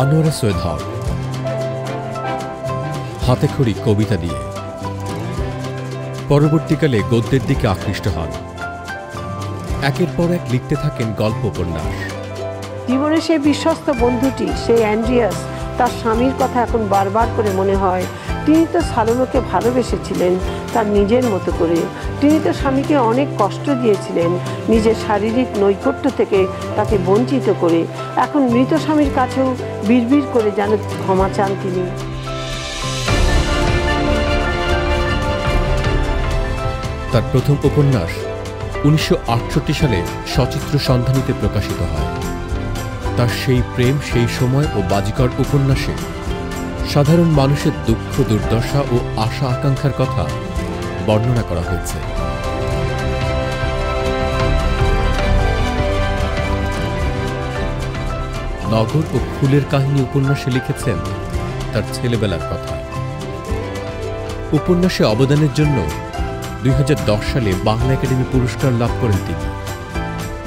আনোয়ারা সৈয়দ হক হাতেখড়ি কবিতা দিয়ে পরবর্তীকালে গদ্যের দিকে আকৃষ্ট হন। একের পর এক লিখতে থাকেন গল্প উপন্যাস। জীবনে সেই বিশ্বস্ত বন্ধুটি, সেই অ্যান্ড্রিয়াস, তার স্বামীর কথা এখন বারবার করে মনে হয়। তিনি তো সালোমকে ভালোবেসেছিলেন তার নিজের মতো করে। তিনি তো স্বামীকে অনেক কষ্ট দিয়েছিলেন নিজের শারীরিক নৈকট্য থেকে তাকে বঞ্চিত করে। এখন মৃত স্বামীর কাছেও বিড়বিড় করে যেন ক্ষমা চান তিনি। তার প্রথম উপন্যাস 1968 সালে সচিত্র সন্ধানীতে প্রকাশিত হয়। তার সেই প্রেম, সেই সময় ও বাজিকর উপন্যাসে সাধারণ মানুষের দুঃখ, দুর্দশা ও আশা আকাঙ্ক্ষার কথা বর্ণনা করা হয়েছে। নগর ও ফুলের কাহিনী উপন্যাসে লিখেছেন তার ছেলেবেলার কথা। উপন্যাসে অবদানের জন্য 2010 সালে বাংলা একাডেমি পুরস্কার লাভ করেন তিনি।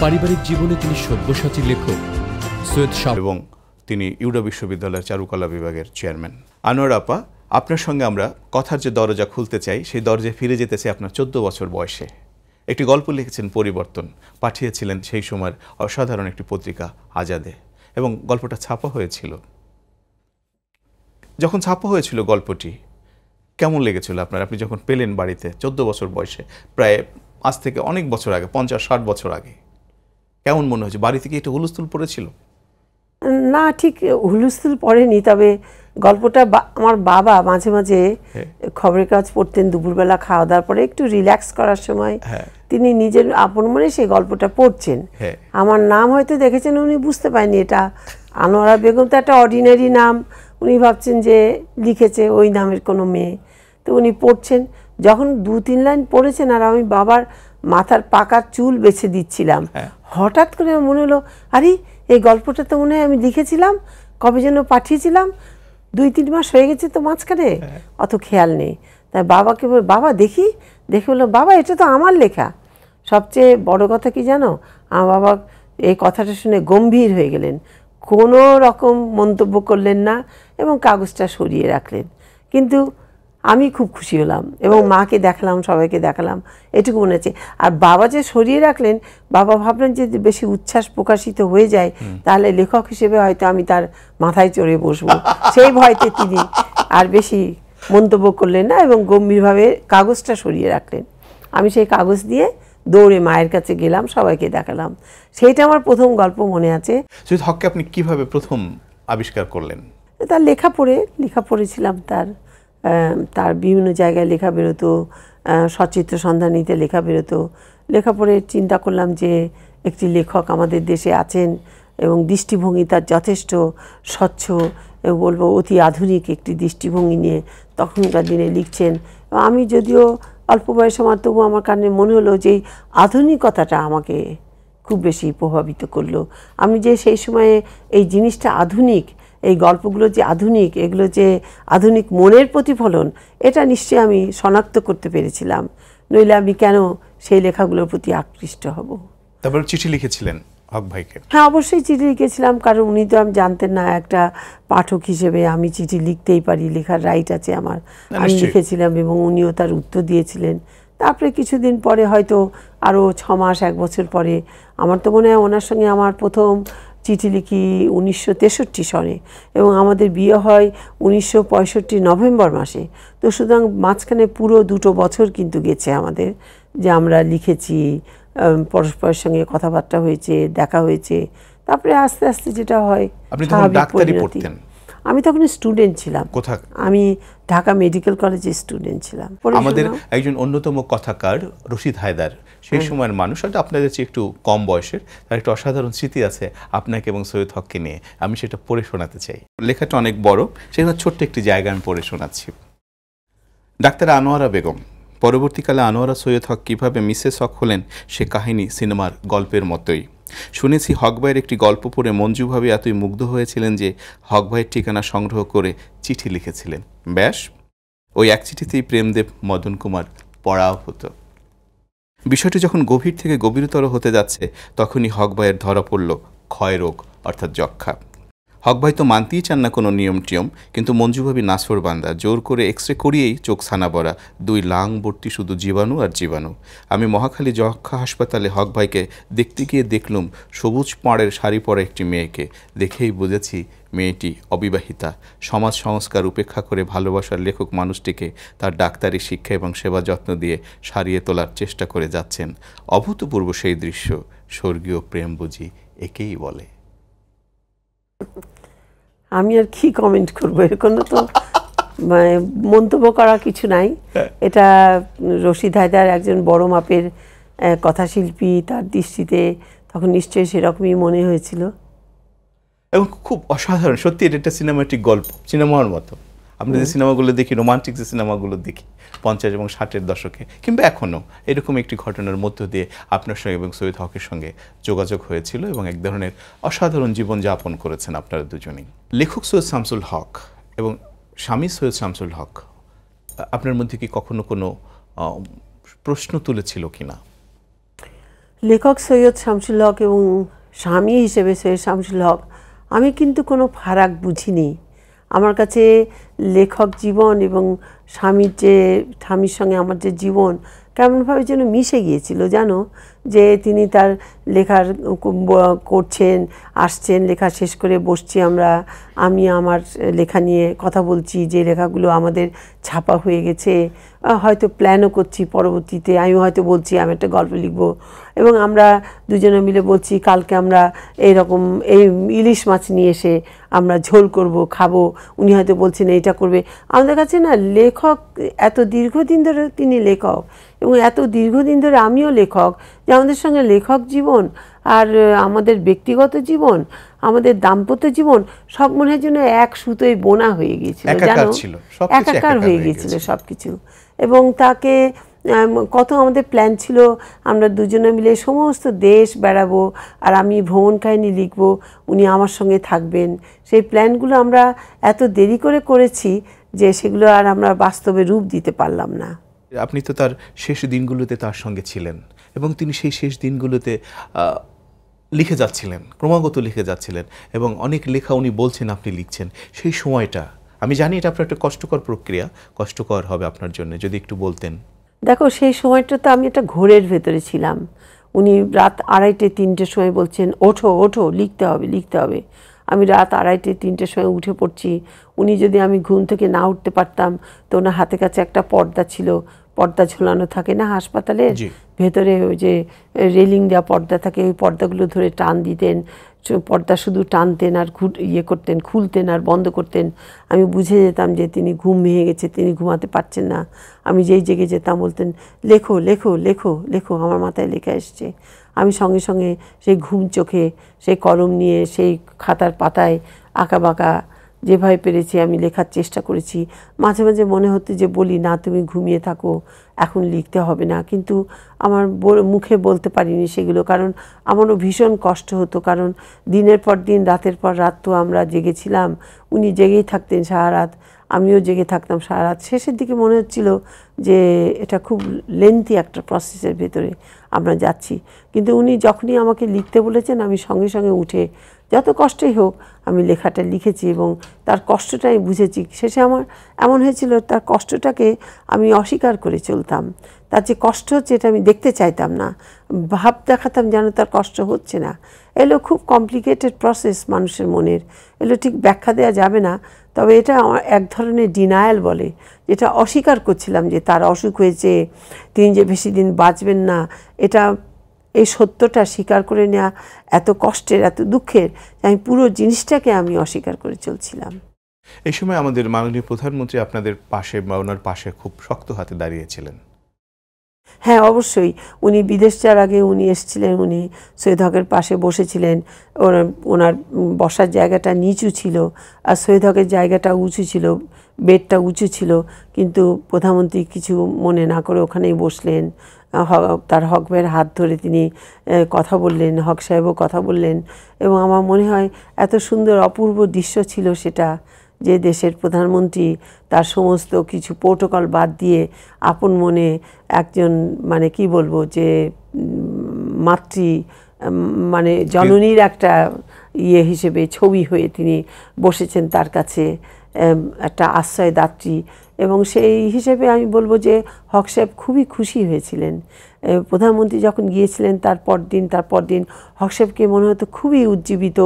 পারিবারিক জীবনে তিনি সব্যসাচী লেখক সৈয়দ শাহ এবং তিনি ইউডা বিশ্ববিদ্যালয়ের চারুকলা বিভাগের চেয়ারম্যান। আনোয়ারা আপা, আপনার সঙ্গে আমরা কথার যে দরজা খুলতে চাই, সেই দরজায় ফিরে যেতে চাই আপনার 14 বছর বয়সে। একটি গল্প লিখেছেন পরিবর্তন, পাঠিয়েছিলেন সেই সময়ের অসাধারণ একটি পত্রিকা আজাদে, এবং গল্পটা ছাপা হয়েছিল। যখন ছাপা হয়েছিল গল্পটি, কেমন লেগেছিল আপনার? আপনি যখন পেলেন বাড়িতে 14 বছর বয়সে, প্রায় আজ থেকে অনেক বছর আগে, 50-60 বছর আগে, কেমন মনে হয়েছে? বাড়ি থেকে একটু হুলস্থুল পড়েছিল? না, ঠিক হুলস্থুল পড়েনি, তবে গল্পটা আমার বাবা মাঝে মাঝে খবরের কাগজ পড়তেন দুপুরবেলা খাওয়া দাওয়ার পরে, একটু রিল্যাক্স করার সময় তিনি নিজের আপন মনে সেই গল্পটা পড়ছেন। আমার নাম হয়তো দেখেছেন, উনি বুঝতে পারেননি এটা আনোয়ারা বেগম, তো একটা অর্ডিনারি নাম। উনি ভাবছেন যে লিখেছে ওই নামের কোনো মেয়ে, তো উনি পড়ছেন। যখন 2-3 লাইন পড়েছেন আর আমি বাবার মাথার পাকা চুল বেছে দিচ্ছিলাম, হঠাৎ করে মনে হলো, আরে এই গল্পটা তো মনে হয় আমি লিখেছিলাম, কবে যেন পাঠিয়েছিলাম, 2-3 মাস হয়ে গেছে তো মাঝখানে, অত খেয়াল নেই। তাই বাবাকে বল, বাবা দেখি, দেখে বললো, বাবা এটা তো আমার লেখা। সবচেয়ে বড় কথা কি জানো, আমার বাবা এই কথাটা শুনে গম্ভীর হয়ে গেলেন, কোনো রকম মন্তব্য করলেন না এবং কাগজটা সরিয়ে রাখলেন। কিন্তু আমি খুব খুশি হলাম এবং মাকে দেখালাম, সবাইকে দেখালাম, এটুকু মনে আছে। আর বাবা যে সরিয়ে রাখলেন, বাবা ভাবলেন যে বেশি উচ্ছ্বাস প্রকাশিত হয়ে যায় তাহলে লেখক হিসেবে হয়তো আমি তার মাথায় চড়ে বসবো, সেই ভয়তে তিনি আর বেশি মন্তব্য করলেন না এবং গম্ভীরভাবে কাগজটা সরিয়ে রাখলেন। আমি সেই কাগজ দিয়ে দৌড়ে মায়ের কাছে গেলাম, সবাইকে দেখালাম। সেইটা আমার প্রথম গল্প মনে আছে। সৈয়দ হককে আপনি কিভাবে প্রথম আবিষ্কার করলেন? তার লেখা পড়েছিলাম, তার বিভিন্ন জায়গায় লেখা বেরোতো, সচিত্র সন্ধানীতে লেখা বেরোতো। লেখা পড়ে চিন্তা করলাম যে একটি লেখক আমাদের দেশে আছেন এবং দৃষ্টিভঙ্গি তার যথেষ্ট স্বচ্ছ, বলবো অতি আধুনিক একটি দৃষ্টিভঙ্গি নিয়ে তখনকার দিনে লিখছেন। আমি যদিও অল্প বয়সে, আমার তবু আমার কানে মনে হলো যে এই আধুনিকতাটা আমাকে খুব বেশি প্রভাবিত করলো। আমি যে সেই সময়ে এই জিনিসটা আধুনিক, এই গল্পগুলো যে আধুনিক, এগুলো যে আধুনিক মনের প্রতিফলন, এটা নিশ্চয়ই আমি শনাক্ত করতে পেরেছিলাম, নইলে আমি কেন সেই লেখাগুলোর প্রতি আকৃষ্ট হব। তারপর চিঠি লিখেছিলেন হক ভাইকে? হ্যাঁ, অবশ্যই চিঠি লিখেছিলাম, কারণ উনি তো আমি জানতেন না একটা পাঠক হিসেবে আমি চিঠি লিখতেই পারি, লেখার রাইট আছে আমার। আমি লিখেছিলাম এবং উনিও তার উত্তর দিয়েছিলেন। তারপরে কিছুদিন পরে, হয়তো আরও 6 মাস 1 বছর পরে, আমার তো মনে হয় ওনার সঙ্গে আমার প্রথম চিঠি লিখি 1963 সনে এবং আমাদের বিয়ে হয় 1965 নভেম্বর মাসে। তো সুতরাং মাঝখানে পুরো 2 বছর কিন্তু গেছে আমাদের, যে আমরা লিখেছি, পরস্পরের সঙ্গে কথাবার্তা হয়েছে, দেখা হয়েছে। তারপরে আস্তে আস্তে যেটা হয়, আমি তখন স্টুডেন্ট ছিলাম। কোথায়? আমি ঢাকা মেডিকেল কলেজে স্টুডেন্ট ছিলাম। আমাদের একজন অন্যতম কথাকার রশিদ হায়দার, সেই সময়ের মানুষ, হয়তো আপনাদের চেয়ে একটু কম বয়সের, তার একটা অসাধারণ স্মৃতি আছে আপনাকে এবং সৈয়দ হককে নিয়ে। আমি সেটা পড়ে শোনাতে চাই। লেখাটা অনেক বড়, সেখানে ছোট্ট একটি জায়গা আমি পড়ে শোনাচ্ছি। ডাক্তার আনোয়ারা বেগম। পরবর্তীকালে আনোয়ারা সৈয়দ হক কীভাবে মিসেস হক হলেন, সে কাহিনী সিনেমার গল্পের মতোই। শুনেছি হক ভাইয়ের একটি গল্প পড়ে মঞ্জু ভাবি এতই মুগ্ধ হয়েছিলেন যে হক ভাইয়ের ঠিকানা সংগ্রহ করে চিঠি লিখেছিলেন। ব্যাস, ওই এক চিঠিতেই প্রেমদেব মদন কুমার পড়াও হতো। বিষয়টি যখন গভীর থেকে গভীরতর হতে যাচ্ছে, তখনই হক ভাইয়ের ধরা পড়ল ক্ষয়রোগ, অর্থাৎ যক্ষ্মা। হক ভাই তো মানতেই চান না কোনো নিয়ম টিয়ম, কিন্তু মঞ্জু ভাবি নাছর বান্দা, জোর করে এক্সরে করিয়েই চোখ ছানা বড়া, 2 লাং ভর্তি শুধু জীবাণু আর জীবাণু। আমি মহাখালী যক্ষা হাসপাতালে হক ভাইকে দেখতে গিয়ে দেখলুম সবুজ পাড়ের শাড়ি পরা একটি মেয়েকে। দেখেই বুঝেছি মেয়েটি অবিবাহিতা। সমাজ সংস্কার উপেক্ষা করে ভালোবাসার লেখক মানুষটিকে তার ডাক্তারি শিক্ষা এবং সেবা যত্ন দিয়ে সারিয়ে তোলার চেষ্টা করে যাচ্ছেন। অভূতপূর্ব সেই দৃশ্য, স্বর্গীয় প্রেম বুঝি একেই বলে। আমি আর কি কমেন্ট করবো, এর কোনো তো মন্তব্য করা কিছু নাই। এটা রশিদ হায়দার একজন বড় মাপের কথাশিল্পী, তার দৃষ্টিতে তখন নিশ্চয়ই সেরকমই মনে হয়েছিল। এবং খুব অসাধারণ, সত্যি এটা একটা সিনেমাটিক গল্প, সিনেমার মতো। আমরা যে সিনেমাগুলো দেখি, রোমান্টিক যে সিনেমাগুলো দেখি 50 এবং 60-এর দশকে, কিংবা এখনও, এরকম একটি ঘটনার মধ্য দিয়ে আপনার সঙ্গে এবং সৈয়দ হকের সঙ্গে যোগাযোগ হয়েছিল এবং এক ধরনের অসাধারণ জীবনযাপন করেছেন আপনারা দুজনেই। লেখক সৈয়দ শামসুল হক এবং স্বামী সৈয়দ শামসুল হক, আপনার মধ্যে কি কখনো কোনো প্রশ্ন তুলেছিল কিনা? লেখক সৈয়দ শামসুল হক এবং স্বামী হিসেবে সৈয়দ শামসুল হক, আমি কিন্তু কোনো ফারাক বুঝিনি। আমার কাছে লেখক জীবন এবং স্বামীর সঙ্গে আমার যে জীবন কেমনভাবে যেন মিশে গিয়েছিল, জানো, যে তিনি তার লেখার করছেন, আসছেন, লেখা শেষ করে বসছি আমি আমার লেখা নিয়ে কথা বলছি, যে লেখাগুলো আমাদের ছাপা হয়ে গেছে, হয়তো প্ল্যানও করছি পরবর্তীতে। আমি হয়তো বলছি আমি একটা গল্প লিখব, এবং আমরা দুজনে মিলে বলছি কালকে আমরা এইরকম এই ইলিশ মাছ নিয়ে এসে আমরা ঝোল করব, খাবো। উনি হয়তো বলছেন এইটা করবে। আমাদের কাছে না লেখক এত দীর্ঘদিন ধরে তিনি লেখক, এবং এত দীর্ঘদিন ধরে আমিও লেখক, যে আমাদের সঙ্গে লেখক জীবন আর আমাদের ব্যক্তিগত জীবন, আমাদের দাম্পত্য জীবন সব মনে হয় যেন এক সুতোয় বোনা হয়ে গিয়েছিল, জানো, একাকার হয়ে গিয়েছিল সব কিছু। এবং তাকে কত আমাদের প্ল্যান ছিল, আমরা দুজনে মিলে সমস্ত দেশ বেড়াবো, আর আমি ভ্রমণ কাহিনী লিখব, উনি আমার সঙ্গে থাকবেন। সেই প্ল্যানগুলো আমরা এত দেরি করে করেছি যে সেগুলো আর আমরা বাস্তবে রূপ দিতে পারলাম না। আপনি তো তার শেষ দিনগুলোতে তার সঙ্গে ছিলেন, এবং তিনি সেই শেষ দিনগুলোতে লিখে যাচ্ছিলেন, ক্রমাগত লিখে যাচ্ছিলেন, এবং অনেক লেখা উনি বলছেন আপনি লিখছেন। সেই সময়টা, আমি জানি এটা আপনার একটা কষ্টকর প্রক্রিয়া, কষ্টকর হবে আপনার জন্য, যদি একটু বলতেন। দেখো, সেই সময়টা তো আমি একটা ঘোরের ভেতরে ছিলাম। উনি রাত 2:30-3টের সময় বলছেন ওঠো ওঠো, লিখতে হবে লিখতে হবে। আমি রাত 2:30-3টের সময় উঠে পড়ছি। উনি যদি আমি ঘুম থেকে না উঠতে পারতাম, তো ওনার হাতে কাছে একটা পর্দা ছিল, পর্দা ঝোলানো থাকে না হাসপাতালের ভেতরে, ওই যে রেলিং দেওয়া পর্দা থাকে, ওই পর্দাগুলো ধরে টান দিতেন, পর্দা শুধু টানতেন আর করতেন, খুলতেন আর বন্ধ করতেন। আমি বুঝে যেতাম যে তিনি ঘুম ভেঙে গেছে, তিনি ঘুমাতে পারছেন না। আমি যেই জেগে যেতাম বলতেন লেখো লেখো লেখো লেখো, আমার মাথায় লেখা এসছে। আমি সঙ্গে সঙ্গে সেই ঘুম চোখে সেই কলম নিয়ে সেই খাতার পাতায় আঁকা বাঁকা যেভাবে পেরেছি আমি লেখার চেষ্টা করেছি। মাঝে মাঝে মনে হতো যে বলি না, তুমি ঘুমিয়ে থাকো, এখন লিখতে হবে না, কিন্তু আমার মুখে বলতে পারিনি সেগুলো, কারণ আমারও ভীষণ কষ্ট হতো। কারণ দিনের পর দিন, রাতের পর রাত তো আমরা জেগেছিলাম। উনি জেগেই থাকতেন সারা রাত, আমিও জেগে থাকতাম সারা রাত। শেষের দিকে মনে হচ্ছিল যে এটা খুব লেন্থি একটা প্রসেসের ভেতরে আমরা যাচ্ছি। কিন্তু উনি যখনই আমাকে লিখতে বলেছেন, আমি সঙ্গে সঙ্গে উঠে যত কষ্টই হোক আমি লেখাটা লিখেছি, এবং তার কষ্টটা আমি বুঝেছি। শেষে আমার এমন হয়েছিল, তার কষ্টটাকে আমি অস্বীকার করে চলতাম। তার যে কষ্ট হচ্ছে এটা আমি দেখতে চাইতাম না, ভাব দেখাতাম যেন তার কষ্ট হচ্ছে না। এগুলো খুব কমপ্লিকেটেড প্রসেস মানুষের মনের, এগুলো ঠিক ব্যাখ্যা দেওয়া যাবে না। তবে এটা এক ধরনের ডিনায়াল বলে, যেটা অস্বীকার করছিলাম যে তার অসুখ হয়েছে, তিনি যে বেশি দিন বাঁচবেন না, এটা এই সত্যটা স্বীকার করে নেওয়া এত কষ্টের, এত দুঃখের, আমি পুরো জিনিসটাকে আমি অস্বীকার করে চলছিলাম। এই সময় আমাদের মাননীয় প্রধানমন্ত্রী আপনাদের পাশে বা ওনার পাশে খুব শক্ত হাতে দাঁড়িয়েছিলেন। হ্যাঁ, অবশ্যই। উনি বিদেশ যাওয়ার আগে উনি এসেছিলেন, উনি সৈয়দ হকের পাশে বসেছিলেন। ওনার বসার জায়গাটা নিচু ছিল, আর সৈয়দ হকের জায়গাটা উঁচু ছিল, বেডটা উঁচু ছিল, কিন্তু প্রধানমন্ত্রী কিছু মনে না করে ওখানেই বসলেন। তার হক ভাইয়ের হাত ধরে তিনি কথা বললেন, হক সাহেবও কথা বললেন, এবং আমার মনে হয় এত সুন্দর অপূর্ব দৃশ্য ছিল সেটা, যে দেশের প্রধানমন্ত্রী তার সমস্ত কিছু প্রোটোকল বাদ দিয়ে আপন মনে একজন, মানে কি বলবো, যে মাতৃ, মানে জননীর একটা ইয়ে হিসেবে ছবি হয়ে তিনি বসেছেন তার কাছে, একটা আশ্রয়দাত্রী, এবং সেই হিসেবে আমি বলবো যে হক সাহেব খুবই খুশি হয়েছিলেন। প্রধানমন্ত্রী যখন গিয়েছিলেন তার পরদিন হক সাহেবকে মনে হতো খুবই উজ্জীবিত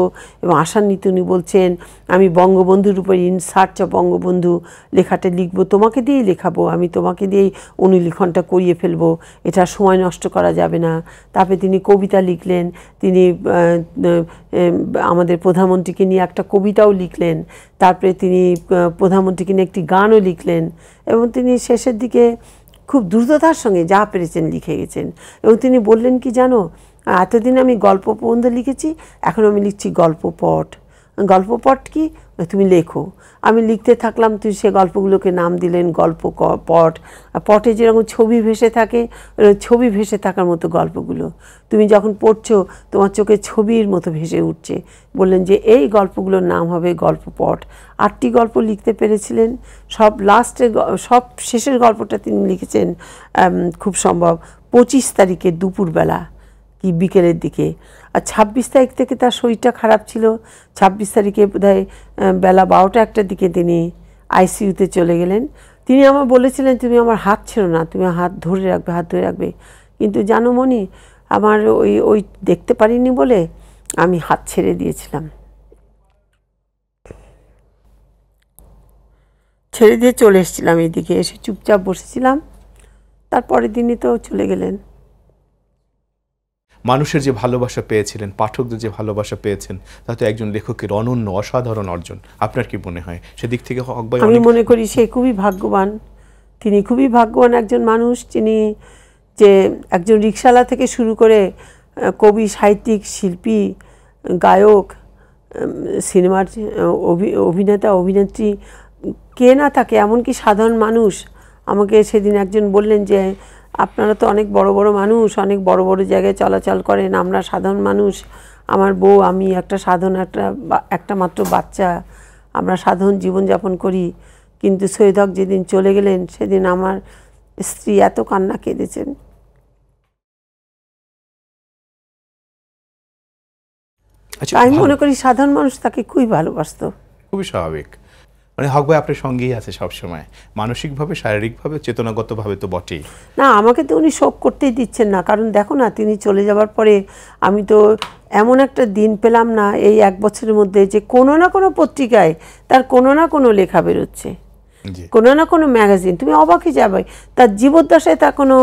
এবং আশান্বিত। উনি বলছেন, আমি বঙ্গবন্ধুর উপর ইন সার্চ অফ বঙ্গবন্ধু লেখাটা লিখব, তোমাকে দিয়েই লেখাবো, আমি তোমাকে দিয়েই অনুলিখনটা করিয়ে ফেলবো, এটা সময় নষ্ট করা যাবে না। তারপরে তিনি কবিতা লিখলেন, তিনি আমাদের প্রধানমন্ত্রীকে নিয়ে একটা কবিতাও লিখলেন, তারপরে তিনি প্রধানমন্ত্রীকে নিয়ে একটি গানও লিখলেন, এবং তিনি শেষের দিকে খুব দ্রুততার সঙ্গে যা পেরেছেন লিখে গেছেন। এবং তিনি বললেন কি জানো, এতদিন আমি গল্প প্রবন্ধ লিখেছি, এখন আমি লিখছি গল্পপট। গল্পপট কি, তুমি লেখো। আমি লিখতে থাকলাম, তুই সে গল্পগুলোকে নাম দিলেন গল্পপট। পটে যেরকম ছবি ভেসে থাকে, ছবি ভেসে থাকার মতো গল্পগুলো তুমি যখন পড়ছো তোমার চোখে ছবির মতো ভেসে উঠছে। বললেন যে এই গল্পগুলোর নাম হবে গল্পপট। 8টি গল্প লিখতে পেরেছিলেন। সব শেষের গল্পটা তিনি লিখেছেন খুব সম্ভব 25 তারিখে দুপুরবেলা কি বিকেলের দিকে। আর 26 তারিখ থেকে তার শরীরটা খারাপ ছিল। 26 তারিখে বোধহয় বেলা 12টা-1টার দিকে তিনি আইসিইউতে চলে গেলেন। তিনি আমার বলেছিলেন, তুমি আমার হাত ছেড়ো না, তুমি হাত ধরে রাখবে। কিন্তু জানো মনি, আমার ওই দেখতে পারিনি বলে আমি হাত ছেড়ে দিয়েছিলাম, ছেড়ে দিয়ে চলে এসেছিলাম, এইদিকে এসে চুপচাপ বসেছিলাম। তারপরের দিনই তো চলে গেলেন। মানুষের যে ভালোবাসা পেয়েছিলেন, পাঠকদের যে ভালোবাসা পেয়েছেন, তা তো একজন লেখকের অনন্য অসাধারণ অর্জন। আপনার কি মনে হয় সেদিক থেকে হক ভাই? আমি মনে করি সে খুবই ভাগ্যবান। তিনি খুবই ভাগ্যবান একজন মানুষ, যিনি যে একজন রিকশাওয়ালা থেকে শুরু করে কবি, সাহিত্যিক, শিল্পী, গায়ক, সিনেমার অভিনেতা, অভিনেত্রী, কে না থাকে, এমনকি সাধারণ মানুষ। আমাকে সেদিন একজন বললেন যে আপনারা তো অনেক বড় বড় মানুষ, অনেক বড় বড় জায়গায় চলাচল করেন, আমরা সাধারণ মানুষ, আমার বউ, আমি একটা মাত্র বাচ্চা, আমরা সাধারণ জীবনযাপন করি। কিন্তু সৈয়দ হক যেদিন চলে গেলেন সেদিন আমার স্ত্রী এত কান্না কেঁদেছেন। আমি মনে করি সাধারণ মানুষ তাকে খুবই ভালোবাসতো। খুবই স্বাভাবিক। মানে হক ভাই আপনার সঙ্গেই আছে সবসময়, মানসিকভাবে, শারীরিকভাবে, চেতনাগতভাবে তো বটেই। না, আমাকে তো উনি শোক করতেই দিচ্ছেন না, কারণ দেখো না, তিনি চলে যাওয়ার পরে আমি তো এমন একটা দিন পেলাম না এই 1 বছরের মধ্যে যে কোনো না কোনো পত্রিকায় তার কোনো না কোনো লেখা বেরোচ্ছে, কোনো না কোনো ম্যাগাজিন। তুমি অবাকই যাবে, তার জীবদ্দশায় তার কোনো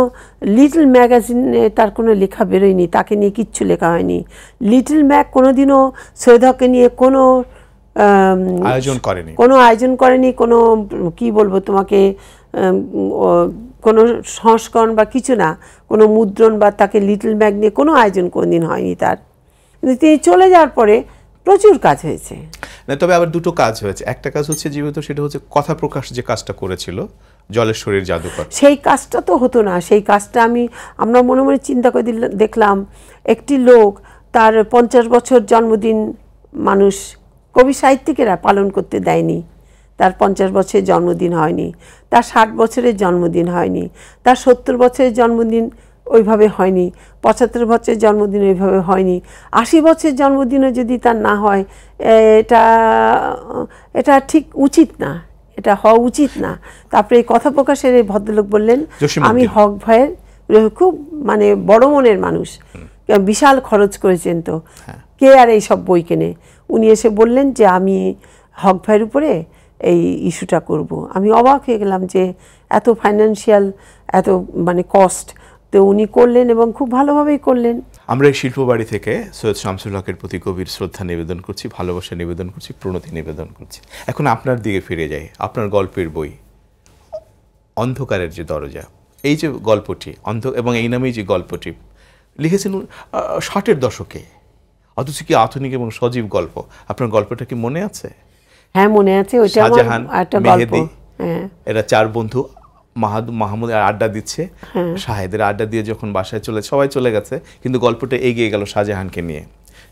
লিটল ম্যাগাজিনে তার কোনো লেখা বেরোয়নি, তাকে নিয়ে কিচ্ছু লেখা হয়নি। লিটল ম্যাগ কোনোদিনও সৈয়দ হককে নিয়ে কোনো আয়োজন করেনি, কোনো কি বলবো তোমাকে, কোনো সংস্করণ বা কিছু না, কোনো মুদ্রণ বা তাকে লিটল ম্যাগ নিয়ে কোনো আয়োজন কোনোদিন হয়নি তার। কিন্তু তিনি চলে যাওয়ার পরে প্রচুর কাজ হয়েছে। না, তবে আবার দুটো কাজ হয়েছে। একটা কাজ হচ্ছে জীবিত, সেটা হচ্ছে কথা প্রকাশ যে কাজটা করেছিল জলেশ্বরীর জাদুকর, সেই কাজটা তো হতো না। সেই কাজটা আমরা মনে মনে চিন্তা করে দেখলাম, একটি লোক তার 50 বছর জন্মদিন মানুষ, কবি সাহিত্যিকেরা পালন করতে দেয়নি। তার 50 বছরের জন্মদিন হয়নি, তার 60 বছরের জন্মদিন হয়নি, তার 70 বছরের জন্মদিন ওইভাবে হয়নি, 75 বছরের জন্মদিন ওইভাবে হয়নি, 80 বছরের জন্মদিনও যদি তার না হয়, এটা ঠিক উচিত না, এটা হওয়া উচিত না। তারপরে এই কথা প্রকাশের এই ভদ্রলোক বললেন, আমি হক ভাইয়ের খুব মানে বড় মনের মানুষ, বিশাল খরচ করেছেন, তো কে আর এই সব বই কেনে। উনি এসে বললেন যে আমি হক ভাইয়ের উপরে এই ইস্যুটা করব। আমি অবাক হয়ে গেলাম যে এত ফাইন্যান্সিয়াল, এত মানে কস্ট, তো উনি করলেন এবং খুব ভালোভাবেই করলেন। আমরা এই শিল্প বাড়ি থেকে সৈয়দ শামসুল হকের প্রতি গভীর শ্রদ্ধা নিবেদন করছি, ভালোবাসা নিবেদন করছি, প্রণতি নিবেদন করছি। এখন আপনার দিকে ফিরে যাই। আপনার গল্পের বই অন্ধকারের যে দরজা, এই যে গল্পটি এবং এই নামেই যে গল্পটি লিখেছেন 60-এর দশকে, অথচ কি আধুনিক এবং সজীব গল্প। আপনার গল্পটা কি মনে আছে? হ্যাঁ, মনে আছে। ওইটা শাহজাহান, মেহেদী, এরা 4 বন্ধু মাহমুদ আড্ডা দিচ্ছে, শাহেদের আড্ডা দিয়ে যখন বাসায় সবাই চলে গেছে, কিন্তু গল্পটা এগিয়ে গেল শাহজাহানকে নিয়ে।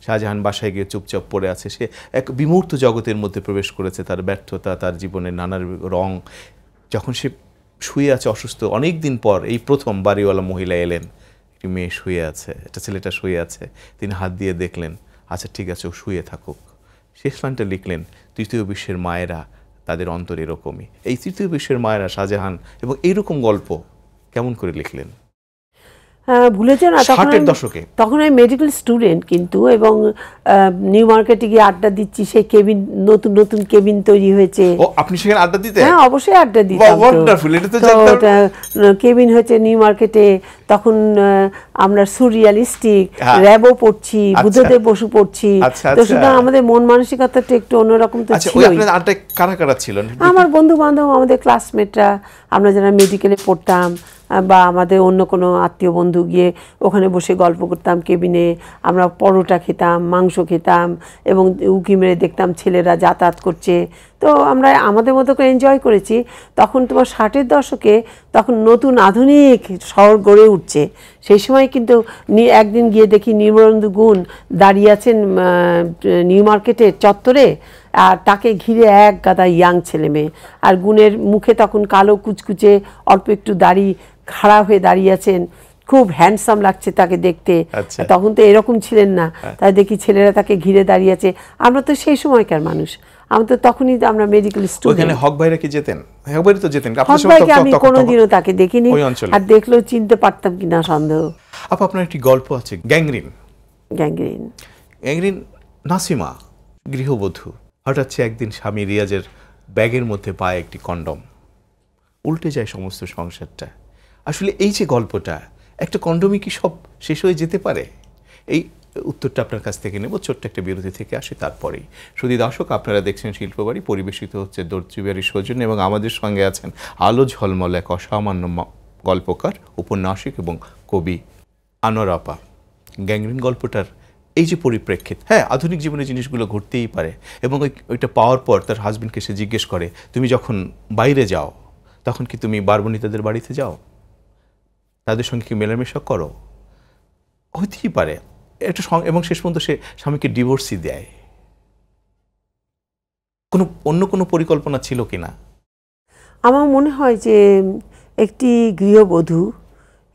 শাহজাহান বাসায় গিয়ে চুপচাপ পড়ে আছে, সে এক বিমূর্ত জগতের মধ্যে প্রবেশ করেছে, তার ব্যর্থতা, তার জীবনের নানার রং। যখন সে শুয়ে আছে অসুস্থ, অনেক দিন পর এই প্রথম বাড়িওয়ালা মহিলা এলেন, একটি মেয়ে শুয়ে আছে, একটা ছেলেটা শুয়ে আছে, তিনি হাত দিয়ে দেখলেন, আচ্ছা ঠিক আছে ও শুয়ে থাকুক। শেষ লাইনটা লিখলেন, তৃতীয় বিশ্বের মায়েরা তাদের অন্তর এরকমই। এই তৃতীয় বিশ্বের মায়েরা, শাহজাহান এবং এইরকম গল্প কেমন করে লিখলেন? ভুলে যাও না, 60-এর দশকে তখন আমি মেডিকেল স্টুডেন্ট কিন্তু, এবং নিউ মার্কেটে গিয়ে আড্ডা দিচ্ছি, সেই কেবিন, নতুন নতুন কেবিন তৈরি হয়েছে। ও আপনি সেখানে আড্ডা দিতেন? হ্যাঁ অবশ্যই আড্ডা দিতাম। ওয়ান্ডারফুল, এটা তো জানতাম। কেবিন হয়েছে নিউ মার্কেটে, তখন আমরা সুরিয়ালিস্টিক র্যাবও পড়ছি, বুদ্ধদেব বসু পড়ছি, তো সুতরাং আমাদের মন মানসিকতাটা একটু অন্যরকম তো ছিল। আড্ডা কারা কারা ছিলেন? আমার বন্ধু বান্ধব, আমাদের ক্লাসমেটরা, আমরা যারা মেডিকেলে পড়তাম, বা আমাদের অন্য কোনো আত্মীয় বন্ধু গিয়ে ওখানে বসে গল্প করতাম কেবিনে। আমরা পরোটা খেতাম, মাংস খেতাম, এবং উঁকি মেরে দেখতাম ছেলেরা যাতায়াত করছে। তো আমরা আমাদের মতো করে এনজয় করেছি। তখন তোমার 60-এর দশকে তখন নতুন আধুনিক শহর গড়ে উঠছে। সেই সময় কিন্তু একদিন গিয়ে দেখি নির্মলেন্দু গুণ দাঁড়িয়ে আছেন নিউ মার্কেটের চত্বরে, আর তাকে ঘিরে এক গাদা ইয়াং ছেলে মেয়ে, আর গুণের মুখে তখন কালো কুচকুচে অল্প একটু দাড়ি, খাড়া হয়ে দাঁড়িয়ে আছেন, খুব হ্যান্ডসাম লাগছে তাকে দেখতে। তখন তো এরকম ছিলেন না, তাই দেখি ছেলেরা তাকে ঘিরে দাঁড়িয়ে আছে। আমরা তো সেই সময়কার মানুষ, আমরা তো তখনই আমরা মেডিকেল স্টুডেন্ট। হক ভাইরা কি যেতেন? হক ভাইরা তো যেতেন। হক ভাইকে আমি কোনোদিনও তাকে দেখিনি, আর দেখলেও চিনতে পারতাম কিনা সন্দেহ। আপনার একটি গল্প আছে, গ্যাংগ্রিন। গ্যাংগ্রিন গ্যাংগ্রিন নাসিমা গৃহবধূ, হঠাৎ একদিন স্বামী রিয়াজের ব্যাগের মধ্যে পায় একটি কন্ডম, উল্টে যায় সমস্ত সংসারটা। আসলে এই যে গল্পটা, একটা কন্ডমই কি সব শেষ হয়ে যেতে পারে? এই উত্তরটা আপনার কাছ থেকে নেব, ছোট্ট একটা বিরতি থেকে আসি তারপরেই। শুধু দর্শক, আপনারা দেখছেন শিল্পবাড়ি, পরিবেশিত হচ্ছে দর্জিবাড়ির সৌজন্যে, এবং আমাদের সঙ্গে আছেন আলো ঝলমল এক অসামান্য গল্পকার, উপন্যাসিক এবং কবি আনোয়ার আপা। গ্যাংগ্রিন গল্পটার এই যে পরিপ্রেক্ষিত, হ্যাঁ আধুনিক জীবনে জিনিসগুলো ঘটতেই পারে, এবং ওইটা পাওয়ার পর তার হাজবেন্ডকে সে জিজ্ঞেস করে, তুমি যখন বাইরে যাও তখন কি তুমি বারবণিতাদের বাড়িতে যাও, তাদের সঙ্গে কি মেলামেশা করো? হতেই পারে এটা, এবং শেষ পর্যন্ত সে স্বামীকে ডিভোর্সই দেয়। অন্য কোনো পরিকল্পনা ছিল কিনা? আমার মনে হয় যে একটি গৃহবধূ,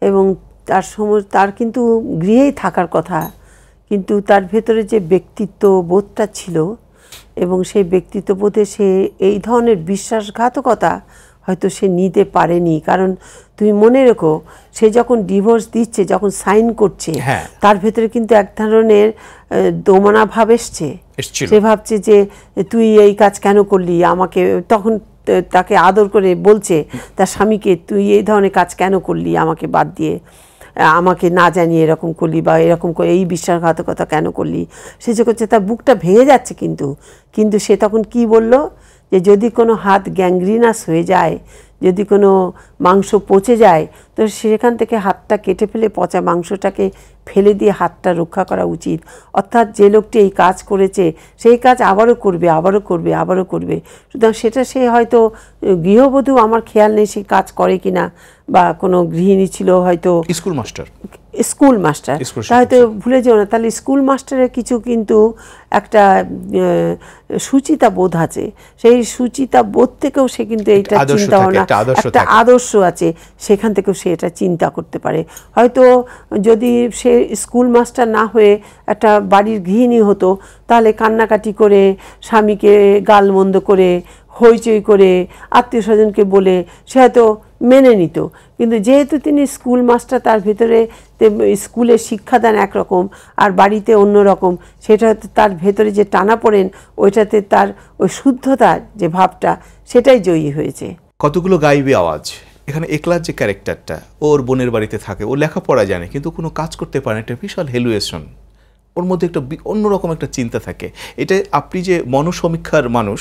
এবং তার কিন্তু গৃহেই থাকার কথা, কিন্তু তার ভেতরে যে ব্যক্তিত্ব বোধটা ছিল, এবং সেই ব্যক্তিত্ব বোধে সে এই ধরনের বিশ্বাসঘাতকতা হয়তো সে নিতে পারেনি। কারণ তুমি মনে রেখো, সে যখন ডিভোর্স দিচ্ছে, যখন সাইন করছে, তার ভেতরে কিন্তু এক ধরনের দোমনা ভাব এসছে। সে ভাবছে যে তুই এই কাজ কেন করলি আমাকে, তখন তাকে আদর করে বলছে তার স্বামীকে, তুই এই ধরনের কাজ কেন করলি আমাকে বাদ দিয়ে, আমাকে না জানিয়ে এরকম করলি, বা এরকম করে এই বিশ্বাসঘাতকতা কেন করলি। সে যে করছে, তার বুকটা ভেঙে যাচ্ছে, কিন্তু সে তখন কি বলল, যে যদি কোনো হাত গ্যাংগ্রিনাস হয়ে যায়, যদি কোনো মাংস পচে যায়, তো সেখান থেকে হাতটা কেটে ফেলে পচা মাংসটাকে ফেলে দিয়ে হাতটা রক্ষা করা উচিত। অর্থাৎ যে লোকটি এই কাজ করেছে, সেই কাজ আবারও করবে, আবারও করবে, আবারও করবে। সুতরাং সেটা সে হয়তো গৃহবধূ, আমার খেয়াল নেই সে কাজ করে কিনা, বা কোনো গৃহিণী ছিল, হয়তো স্কুল মাস্টার, হয়তো ভুলে যেও না। তাহলে স্কুল মাস্টারের কিছু কিন্তু একটা সুচিতা বোধ আছে, সেই সুচিতা বোধ থেকেও সে কিন্তু এইটা চিন্তা ভাবনা, একটা আদর্শ আছে, সেখান থেকেও সে এটা চিন্তা করতে পারে। হয়তো যদি সে স্কুল মাস্টার না হয়ে একটা বাড়ির গৃহিণী হতো, তাহলে কান্নাকাটি করে, স্বামীকে গালমন্দ করে, হইচই করে, আত্মীয় স্বজনকে বলে সে হয়তো মেনে নিত। কিন্তু যেহেতু তিনি স্কুল মাস্টার, তার ভেতরে স্কুলে শিক্ষাদান একরকম আর বাড়িতে অন্য রকম, সেটা হয়তো তার ভেতরে যে টানাপোড়েন, ওইটাতে তার ওই শুদ্ধতার যে ভাবটা, সেটাই জয়ী হয়েছে। কতগুলো গাইবি আওয়াজ এখানে। একলার যে ক্যারেক্টারটা, ওর বোনের বাড়িতে থাকে, ও লেখাপড়া জানে কিন্তু কোনো কাজ করতে পারে না, একটা বিশাল হেলুয়েশন, ওর মধ্যে একটা অন্যরকম একটা চিন্তা থাকে। এটা আপনি যে মনোসমীক্ষার মানুষ,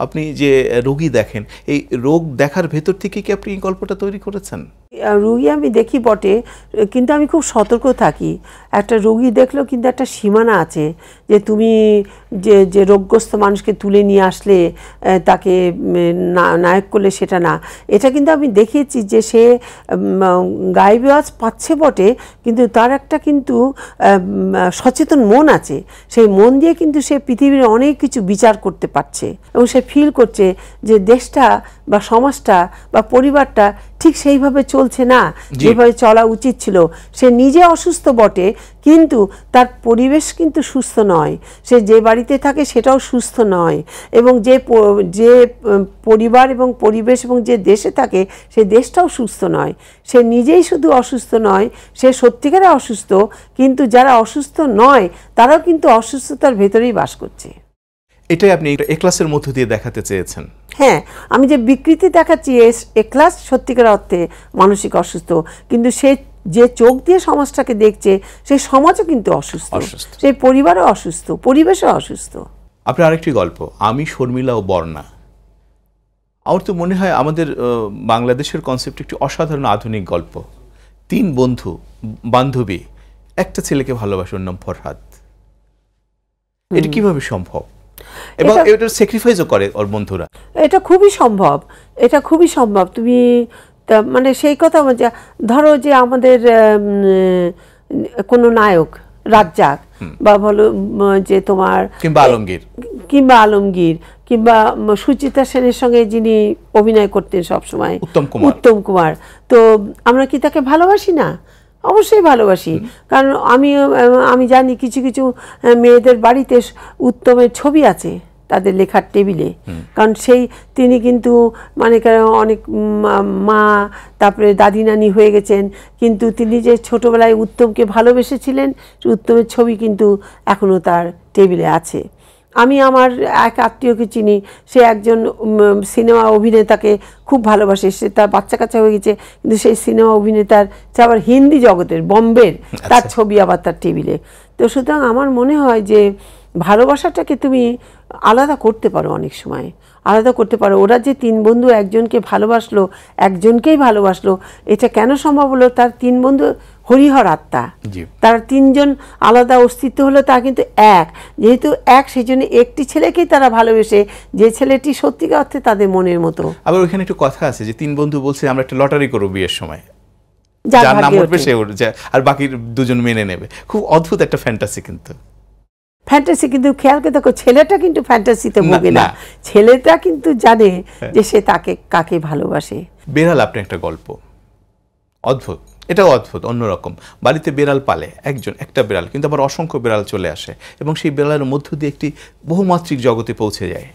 আপনি যে রোগী দেখেন, এই রোগ দেখার ভেতর থেকে কি আপনি এই গল্পটা তৈরি করেছেন? রোগী আমি দেখি বটে, কিন্তু আমি খুব সতর্ক থাকি। একটা রোগী দেখলেও কিন্তু একটা সীমানা আছে, যে তুমি যে রোগগ্রস্ত মানুষকে তুলে নিয়ে আসলে তাকে নায়ক করলে, সেটা না। এটা কিন্তু আমি দেখেছি যে সে গাইবি আওয়াজ পাচ্ছে বটে, কিন্তু তার একটা কিন্তু সচেতন মন আছে, সেই মন দিয়ে কিন্তু সে পৃথিবীর অনেক কিছু বিচার করতে পারছে, এবং সে ফিল করছে যে দেশটা বা সমাজটা বা পরিবারটা ঠিক সেইভাবে চলছে না যেভাবে চলা উচিত ছিল। সে নিজে অসুস্থ বটে, কিন্তু তার পরিবেশ কিন্তু সুস্থ নয়, সে যে বাড়িতে থাকে সেটাও সুস্থ নয়, এবং যে পরিবার এবং পরিবেশ এবং যে দেশে থাকে সেই দেশটাও সুস্থ নয়। সে নিজেই শুধু অসুস্থ নয়, সে সত্যিকারে অসুস্থ, কিন্তু যারা অসুস্থ নয় তারাও কিন্তু অসুস্থতার ভেতরেই বাস করছে। এটাই আপনি এ ক্লাসের মধ্য দিয়ে দেখাতে চেয়েছেন। হ্যাঁ, আমি যে বিকৃতি দেখাচ্ছি এ ক্লাস সত্যিকার অর্থে মানসিক অসুস্থ, কিন্তু সে যে চোখ দিয়ে সমাজটাকে দেখছে সেই সমাজও কিন্তু অসুস্থ, সেই পরিবারও অসুস্থ, পরিবেশও অসুস্থ। আপনার আরেকটি গল্প, আমি শর্মিলা ও বর্ণা। আমার তো মনে হয় আমাদের বাংলাদেশের কনসেপ্ট একটি অসাধারণ আধুনিক গল্প। 3 বন্ধু বান্ধবী একটা ছেলেকে ভালোবাসে, ওর নাম ফরহাদ। এটা কিভাবে সম্ভব? এবং এটা স্যাক্রিফাইসও করে ওর বন্ধুরা। এটা খুবই সম্ভব, এটা খুবই সম্ভব। তুমি মানে সেই কথা ধরো যে আমাদের কোনো নায়ক রাজ্জাক বা বলো যে তোমার কিংবা আলমগীর কিংবা সুচিত্রা সেনের সঙ্গে যিনি অভিনয় করতেন সবসময়, উত্তম কুমার, তো আমরা কি তাকে ভালোবাসি না? অবশ্যই ভালোবাসি, কারণ আমি জানি কিছু কিছু মেয়েদের বাড়িতে উত্তমের ছবি আছে তাদের লেখার টেবিলে, কারণ তিনি কিন্তু মানে অনেক মা তারপরে দাদি নানি হয়ে গেছেন, কিন্তু তিনি যে ছোটবেলায় উত্তমকে ভালোবেসেছিলেন উত্তমের ছবি কিন্তু এখনো তার টেবিলে আছে। আমি আমার এক আত্মীয়কে চিনি, সে একজন সিনেমা অভিনেতাকে খুব ভালোবাসে, সে তার বাচ্চা কাচ্চা হয়ে গেছে, কিন্তু সেই সিনেমা অভিনেতার আবার হিন্দি জগতের বম্বের তার ছবি আবার তার টেবিলে। তো সুতরাং আমার মনে হয় যে ভালোবাসাটাকে তুমি আলাদা করতে পারো, অনেক সময় আলাদা করতে পারো। ওরা যে 3 বন্ধু একজনকে ভালোবাসলো, একজনকেই ভালোবাসলো, এটা কেন সম্ভব হলো? তার 3 বন্ধু হরিহর আত্মা, তারা 3 জন আলাদা অস্তিত্ব হলো, তা কিন্তু এক, যেহেতু এক সেই জন্য একটি ছেলেকেই তারা ভালোবেসে, যে ছেলেটি সত্যিকার অর্থে তাদের মনের মতো। আবার ওইখানে একটু কথা আছে যে 3 বন্ধু বলছে আমরা একটা লটারি করব বিয়ের সময়, যার নাম উঠবে সে উঠবে আর বাকি 2 জন মেনে নেবে। খুব অদ্ভুত একটা ফ্যান্টাসি, কিন্তু খেয়াল করে দেখো, ছেলেটা কিন্তু ফ্যান্টাসিতে ভোগে না, ছেলেটা কিন্তু জানে যে সে কাকে ভালোবাসে। বেড়াল, আপনি একটা গল্প, অদ্ভুত, এটাও অদ্ভুত, অন্যরকম। বাড়িতে বেড়াল পালে একটা বেড়াল, কিন্তু আবার অসংখ্য বেড়াল চলে আসে এবং সেই বেড়ালের মধ্য দিয়ে একটি বহুমাত্রিক জগতে পৌঁছে যায়।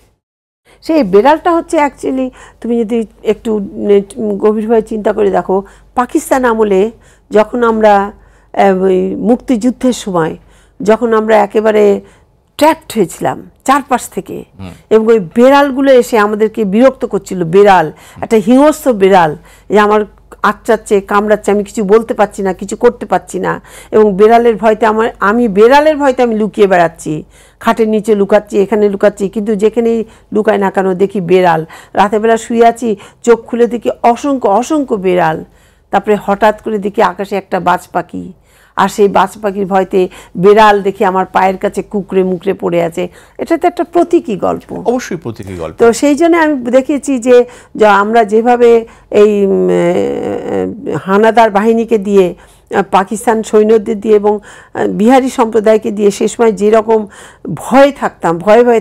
সেই বেড়ালটা হচ্ছে অ্যাকচুয়ালি, তুমি যদি একটু গভীরভাবে চিন্তা করে দেখো, পাকিস্তান আমলে যখন আমরা মুক্তিযুদ্ধের সময় যখন আমরা একেবারে ট্র্যাপড হয়েছিলাম চারপাশ থেকে, এবং ওই বেড়ালগুলো এসে আমাদেরকে বিরক্ত করছিল, বেড়াল একটা হিংস্র বেড়াল, যে আমার আচ্চাচ্ছে, কামড়াচ্ছে, আমি কিছু বলতে পারছি না, কিছু করতে পারছি না, এবং বেড়ালের ভয়তে আমি লুকিয়ে বেড়াচ্ছি, খাটের নিচে লুকাচ্ছি, এখানে লুকাচ্ছি, কিন্তু যেখানেই লুকাই না কেন দেখি বেড়াল। রাতেরবেলা শুয়ে আছি, চোখ খুলে দেখি অসংখ্য বেড়াল। তারপরে হঠাৎ করে দেখি আকাশে একটা বাজ পাখি, আর সেই বাজ পাখির ভয়তে বেড়াল দেখে আমার পায়ের কাছে কুকড়ে মুকড়ে পড়ে আছে। এটা তো একটা প্রতীকী গল্প, অবশ্যই প্রতীকী গল্প। তো সেই জন্য আমি দেখেছি যে আমরা যেভাবে এই হানাদার বাহিনীকে দিয়ে, পাকিস্তান সৈন্যদের দিয়ে এবং বিহারি সম্প্রদায়কে দিয়ে সে সময় যেরকম ভয়ে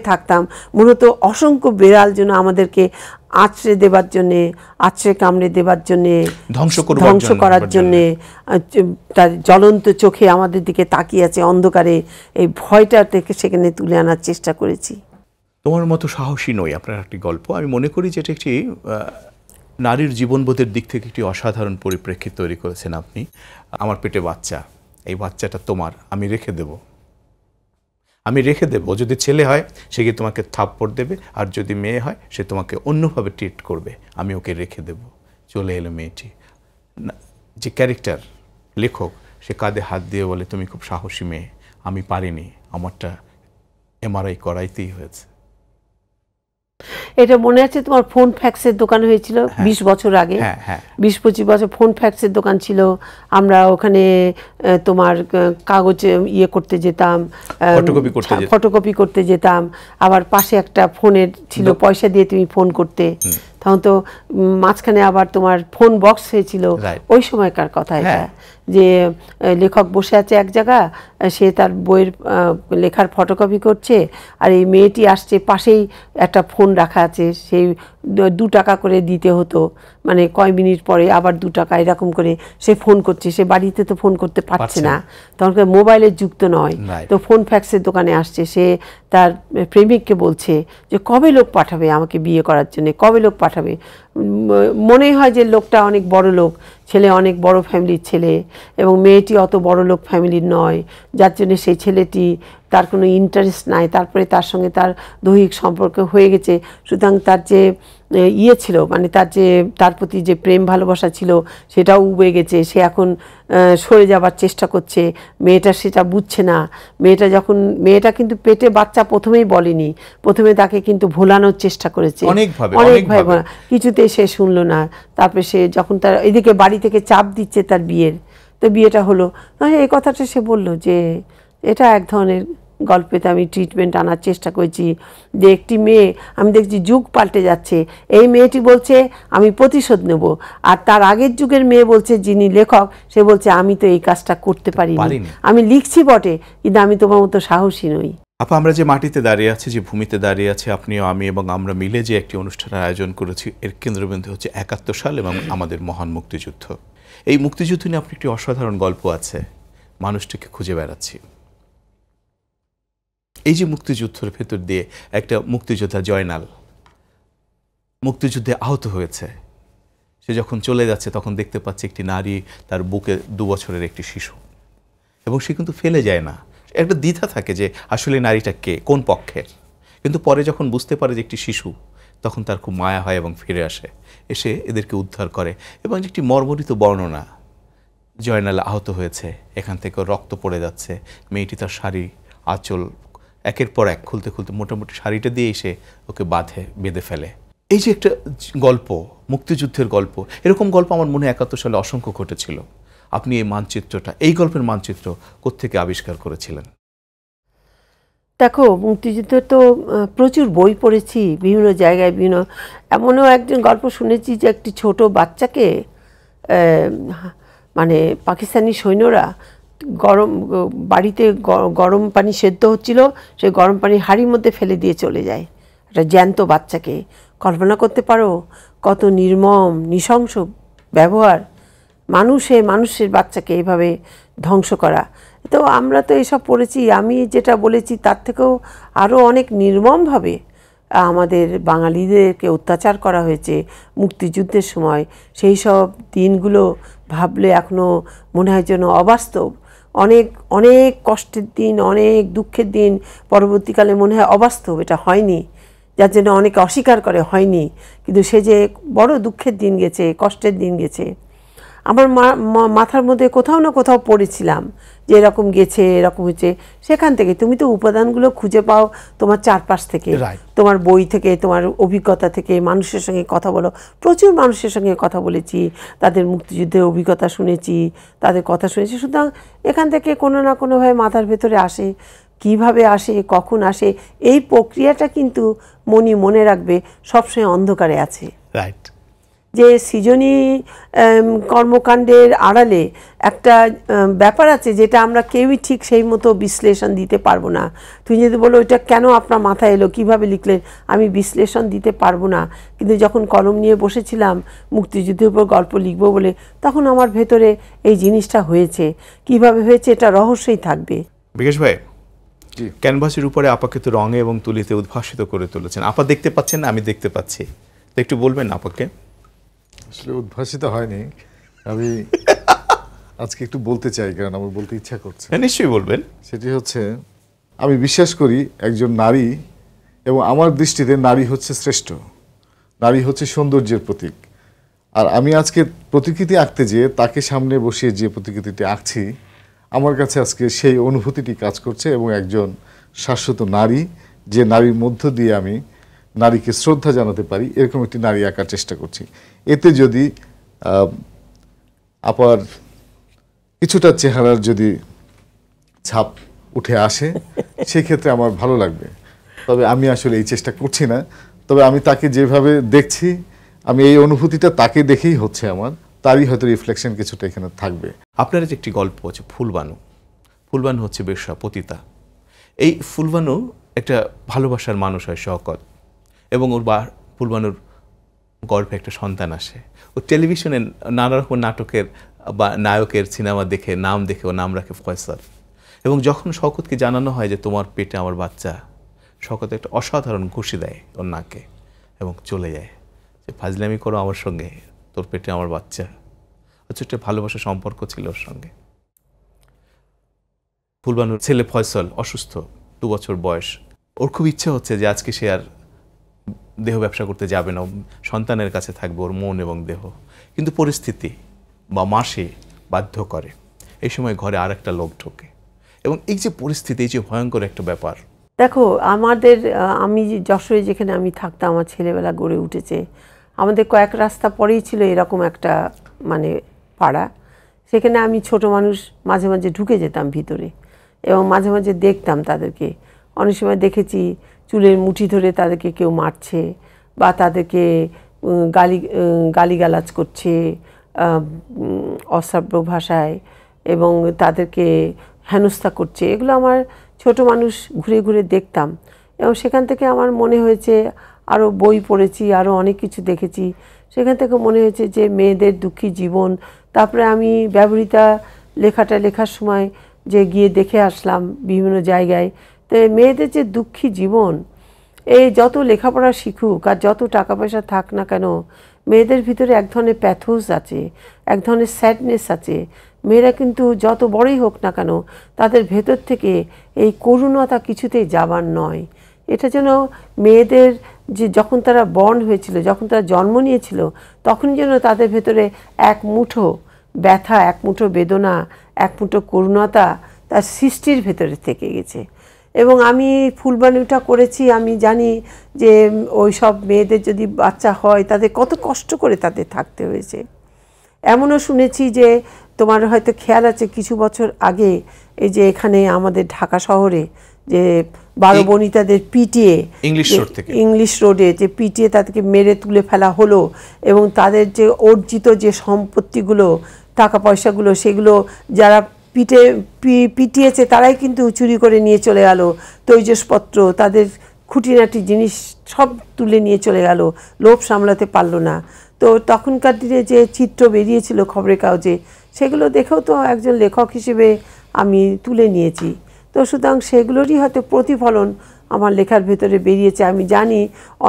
থাকতাম, মূলত অসংখ্য বেড়াল যেন আমাদেরকে আছড়ে কামড়ে দেবার জন্যে, ধ্বংস করার জন্যে, তার জ্বলন্ত চোখে আমাদের দিকে তাকিয়ে আছে অন্ধকারে, এই ভয়টা থেকে সেখানে তুলে আনার চেষ্টা করেছি। তোমার মতো সাহসী নই, আপনার একটি গল্প। আমি মনে করি যে এটা একটি নারীর জীবনবোধের দিক থেকে একটি অসাধারণ পরিপ্রেক্ষিত তৈরি করেছেন আপনি। আমার পেটে বাচ্চা, এই বাচ্চাটা তোমার, আমি রেখে দেব, যদি ছেলে হয় সে কি তোমাকে থাপ্পড় দেবে, আর যদি মেয়ে হয় সে তোমাকে অন্যভাবে ট্রিট করবে, আমি ওকে রেখে দেব। চলে এলো মেয়েটি, যে ক্যারেক্টার লেখক সে কাঁধে হাত দিয়ে বলে, তুমি খুব সাহসী মেয়ে, আমি পারিনি, আমারটা MRI করাইতেই হয়েছে। এটা মনে আছে তোমার ফোন ফ্যাক্সের দোকান হয়েছিল 20 বছর আগে, 20-25 বছর ফোন ফ্যাক্সের দোকান ছিল। আমরা ওখানে তোমার কাগজ করতে যেতাম, ফটোকপি করতে যেতাম, আবার পাশে একটা ফোনের ছিল, পয়সা দিয়ে তুমি ফোন করতে, তখন তো মাঝখানে আবার তোমার ফোন বক্স হয়েছিল, ওই সময়কার কথা এটা, যে লেখক বসে আছে এক জায়গা, সে তার বইয়ের লেখার ফটোকপি করছে, আর এই মেয়েটি আসছে, পাশেই একটা ফোন রাখা আছে, সেই 2 টাকা করে দিতে হতো, মানে কয় মিনিট পরে আবার 2 টাকা এরকম করে সে ফোন করছে। সে বাড়িতে তো ফোন করতে পারছে না, তখন মোবাইলের যুক্ত নয়, তো ফোন ফ্যাক্সের দোকানে আসছে। সে তার প্রেমিককে বলছে যে কবে লোক পাঠাবে আমাকে বিয়ে করার জন্য, কবে লোক পাঠাবে। মনে হয় যে লোকটা অনেক বড় লোক, ছেলে অনেক বড় ফ্যামিলির ছেলে, এবং মেয়েটি অত বড় লোক ফ্যামিলির নয়, যার জন্য সেই ছেলেটি তার কোনো ইন্টারেস্ট নাই। তারপরে তার সঙ্গে তার দৈহিক সম্পর্ক হয়ে গেছে, সুতরাং তার যে ছিল, মানে তার প্রতি যে প্রেম ভালোবাসা ছিল সেটাও উবে গেছে। সে এখন সরে যাবার চেষ্টা করছে, মেয়েটা সেটা বুঝছে না। মেয়েটা কিন্তু পেটে বাচ্চা প্রথমেই বলেনি, প্রথমে তাকে কিন্তু ভোলানোর চেষ্টা করেছে অনেকভাবে, কিছুতেই সে শুনলো না। তারপরে সে যখন তার এদিকে বাড়ি থেকে চাপ দিচ্ছে তার বিয়ের, তো বিয়েটা হলো। এই কথাটা সে বললো যে এটা এক ধরনের গল্পেতে আমি ট্রিটমেন্ট আনার চেষ্টা করেছি, যে একটি মেয়ে, আমি দেখছি যুগ পাল্টে যাচ্ছে। এই মেয়েটি বলছে আমি প্রতিশোধ নেব, আর তার আগের যুগের মেয়ে বলছে, যিনি লেখক, সে বলছে আমি তো এই কাজটা করতে পারিনি, আমি লিখছি বটে কিন্তু আমি তোমার মতো সাহসী নই। আপা, আমরা যে মাটিতে দাঁড়িয়ে আছি, যে ভূমিতে দাঁড়িয়ে আছি, আপনিও আমি এবং আমরা মিলে যে একটি অনুষ্ঠানের আয়োজন করেছি, এর কেন্দ্রবিন্দু হচ্ছে 71 সাল এবং আমাদের মহান মুক্তিযুদ্ধ। এই মুক্তিযুদ্ধ নিয়ে আপনি একটি অসাধারণ গল্প আছে, মানুষটিকে খুঁজে বেড়াচ্ছি। এই যে মুক্তিযুদ্ধের ভেতর দিয়ে একটা মুক্তিযোদ্ধা জয়নাল মুক্তিযুদ্ধে আহত হয়েছে, সে যখন চলে যাচ্ছে তখন দেখতে পাচ্ছে একটি নারী, তার বুকে 2 বছরের একটি শিশু, এবং সে কিন্তু ফেলে যায় না। একটা দ্বিধা থাকে যে আসলে নারীটা কে, কোন পক্ষের, কিন্তু পরে যখন বুঝতে পারে যে একটি শিশু, তখন তার খুব মায়া হয় এবং ফিরে আসে, এসে এদেরকে উদ্ধার করে। এবং একটি মর্মরিত বর্ণনা, জয়নাল আহত হয়েছে, এখান থেকে রক্ত পড়ে যাচ্ছে, মেয়েটি তার শাড়ি আঁচল একের পর এক খুলতে খুলতে মোটামুটি শাড়িটা দিয়ে এসে ওকে বেঁধে ফেলে। এই যে একটা গল্প, মুক্তিযুদ্ধের গল্প, এরকম গল্প আমার মনে 71 সালে অসংখ্য ঘটেছিল। আপনি এই মানচিত্রটা, এই গল্পের মানচিত্র কোত্থেকে আবিষ্কার করেছিলেন? দেখো, মুক্তিযুদ্ধ তো প্রচুর বই পড়েছি, বিভিন্ন জায়গায় বিভিন্ন, এমনও একজন গল্প শুনেছি যে একটি ছোট বাচ্চাকে মানে পাকিস্তানি সৈন্যরা বাড়িতে গরম পানি সেদ্ধ হচ্ছিল, সেই গরম পানি হাঁড়ির মধ্যে ফেলে দিয়ে চলে যায়, একটা জ্যান্ত বাচ্চাকে। কল্পনা করতে পারো কত নির্মম নৃশংস ব্যবহার, মানুষের বাচ্চাকে এভাবে ধ্বংস করা। তো আমরা তো এসব পড়েছি, আমি যেটা বলেছি তার থেকেও আরও অনেক নির্মমভাবে আমাদের বাঙালিদেরকে অত্যাচার করা হয়েছে মুক্তিযুদ্ধের সময়। সেই সব দিনগুলো ভাবলে এখনও মনে হয় যেন অবাস্তব। অনেক অনেক কষ্টের দিন, অনেক দুঃখের দিন, পরবর্তীকালে মনে হয় অবাস্তব, এটা হয়নি, যার জন্য অনেকে অস্বীকার করে হয়নি, কিন্তু সে যে বড় দুঃখের দিন গেছে, কষ্টের দিন গেছে। আমার মাথার মধ্যে কোথাও না কোথাও পড়েছিলাম যে এরকম গেছে, এরকম হয়েছে। সেখান থেকে তুমি তো উপাদানগুলো খুঁজে পাও তোমার চারপাশ থেকে, তোমার বই থেকে, তোমার অভিজ্ঞতা থেকে, মানুষের সঙ্গে কথা বলো। প্রচুর মানুষের সঙ্গে কথা বলেছি, তাদের মুক্তিযুদ্ধের অভিজ্ঞতা শুনেছি, তাদের কথা শুনেছি। সুতরাং এখান থেকে কোনো না কোনোভাবে মাথার ভেতরে আসে। কিভাবে আসে, কখন আসে, এই প্রক্রিয়াটা কিন্তু মনে রাখবে সবসময় অন্ধকারে আছে। রাইট। যে সৃজনী কর্মকাণ্ডের আড়ালে একটা ব্যাপার আছে যেটা আমরা কেউই ঠিক সেই মতো বিশ্লেষণ দিতে পারবো না। তুমি যদি বলো এটা কেন আপনার মাথায় এলো, কিভাবে লিখলেন, আমি বিশ্লেষণ দিতে পারবো না। কিন্তু যখন কলম নিয়ে বসেছিলাম মুক্তিযুদ্ধের উপর গল্প লিখবো বলে, তখন আমার ভেতরে এই জিনিসটা হয়েছে। কিভাবে হয়েছে এটা রহস্যই থাকবে। বিকাশ ভাই, ক্যানভাসের উপরে আপাকে তো রঙে এবং তুলিতে উদ্ভাসিত করে তুলেছেন। আপা দেখতে পাচ্ছেন না, আমি দেখতে পাচ্ছি, তো একটু বলবেন আপাকে? আসলে উদ্ভাসিত হয়নি, আমি আজকে একটু বলতে চাই, কারণ আমার বলতে ইচ্ছা করছে। নিশ্চয়ই বলবেন। সেটি হচ্ছে, আমি বিশ্বাস করি একজন নারী, এবং আমার দৃষ্টিতে নারী হচ্ছে শ্রেষ্ঠ, নারী হচ্ছে সৌন্দর্যের প্রতীক। আর আমি আজকে প্রতিকৃতি আঁকতে যেয়ে তাকে সামনে বসিয়ে যে প্রতিকৃতিটি আঁকছি, আমার কাছে আজকে সেই অনুভূতিটি কাজ করছে। এবং একজন শাশ্বত নারী, যে নারীর মধ্য দিয়ে আমি নারীকে শ্রদ্ধা জানাতে পারি, এরকম একটি নারী আঁকার চেষ্টা করছি। এতে যদি আপার কিছুটা চেহারার যদি ছাপ উঠে আসে, সেক্ষেত্রে আমার ভালো লাগবে। তবে আমি আসলে এই চেষ্টা করছি না। তবে আমি তাকে যেভাবে দেখছি, আমি এই অনুভূতিটা তাকে দেখেই হচ্ছে আমার, তারই হয়তো রিফ্লেকশন কিছুটা এখানে থাকবে। আপনার যে একটি গল্প আছে ফুলবানু, ফুলবানু হচ্ছে বেশ্যা পতিতা। এই ফুলবানু একটা ভালোবাসার মানুষ হয় শওকত, এবং ওর ফুলবানুর গর্ভে একটা সন্তান আসে। ও টেলিভিশনে নানা রকম নাটকের বা নায়কের সিনেমা দেখে নাম দেখে ও নাম রাখে ফয়সাল। এবং যখন শওকতকে জানানো হয় যে তোমার পেটে আমার বাচ্চা, শওকত একটা অসাধারণ ঘুষি দেয় ওর নাকে এবং চলে যায় যে ফাজলামি করো আমার সঙ্গে, তোর পেটে আমার বাচ্চা। হচ্ছে একটা ভালোবাসার সম্পর্ক ছিল ওর সঙ্গে। ফুলবানুর ছেলে ফয়সাল অসুস্থ, 2 বছর বয়স। ওর খুব ইচ্ছা হচ্ছে যে আজকে সে আর দেহ ব্যবসা করতে যাবে না, সন্তানের কাছে থাকবে ওর মন এবং দেহ। কিন্তু পরিস্থিতি বা মাসে বাধ্য করে। এই সময় ঘরে আর একটা লোক ঢোকে, এবং এই যে পরিস্থিতি, এই যে ভয়ঙ্কর একটা ব্যাপার। দেখো আমি যশোরে যেখানে আমি থাকতাম, আমার ছেলেবেলা গড়ে উঠেছে, আমাদের কয়েক রাস্তা পরেই ছিল এরকম একটা মানে পাড়া। সেখানে আমি ছোট মানুষ মাঝে মাঝে ঢুকে যেতাম ভিতরে, এবং মাঝে মাঝে দেখতাম তাদেরকে। অনেক সময় দেখেছি চুলের মুঠি ধরে তাদেরকে কেউ মারছে, বা তাদেরকে গালিগালাজ করছে অশ্রাব্য ভাষায়, এবং তাদেরকে হেনস্থা করছে। এগুলো আমার ছোট মানুষ ঘুরে ঘুরে দেখতাম, এবং সেখান থেকে আমার মনে হয়েছে, আরও বই পড়েছি, আরও অনেক কিছু দেখেছি, সেখান থেকে মনে হয়েছে যে মেয়েদের দুঃখী জীবন। তারপরে আমি ব্যবহৃতা লেখাটা লেখার সময় যে গিয়ে দেখে আসলাম বিভিন্ন জায়গায়, তো মেয়েদের যে দুঃখী জীবন, এই যত লেখাপড়া শিখুক আর যত টাকা পয়সা থাক না কেন, মেয়েদের ভিতরে এক ধরনের প্যাথোস আছে, এক ধরনের স্যাডনেস আছে। মেয়েরা কিন্তু যত বড়ই হোক না কেন, তাদের ভেতর থেকে এই করুণতা কিছুতেই যাবার নয়। এটা যেন মেয়েদের যে যখন তারা বর্ন হয়েছিল, যখন তারা জন্ম নিয়েছিল, তখন যেন তাদের ভেতরে এক মুঠো ব্যথা, এক মুঠো বেদনা, এক মুঠো করুণতা তার সৃষ্টির ভেতরে থেকে গেছে। এবং আমি ফুলবানুটা করেছি, আমি জানি যে ওই সব মেয়েদের যদি বাচ্চা হয় তাদের কত কষ্ট করে তাদের থাকতে হয়েছে। এমনও শুনেছি যে তোমার হয়তো খেয়াল আছে, কিছু বছর আগে এই যে এখানে আমাদের ঢাকা শহরে যে 12 বনিতাদের পিটিয়ে ইংলিশ রোডে যে পিটিয়ে তাদেরকে মেরে তুলে ফেলা হলো, এবং তাদের যে অর্জিত যে সম্পত্তিগুলো, টাকা পয়সাগুলো, সেগুলো যারা পিটিয়েছে তারাই কিন্তু চুরি করে নিয়ে চলে গেল। তৈজসপত্র, তাদের খুঁটিনাটি জিনিস সব তুলে নিয়ে চলে গেল, লোভ সামলাতে পারলো না। তো তখনকার দিনে যে চিত্র বেরিয়েছিল খবরের কাগজে, সেগুলো দেখেও তো একজন লেখক হিসেবে আমি তুলে নিয়েছি। তো সুতরাং সেগুলোরই হয়তো প্রতিফলন আমার লেখার ভেতরে বেরিয়েছে। আমি জানি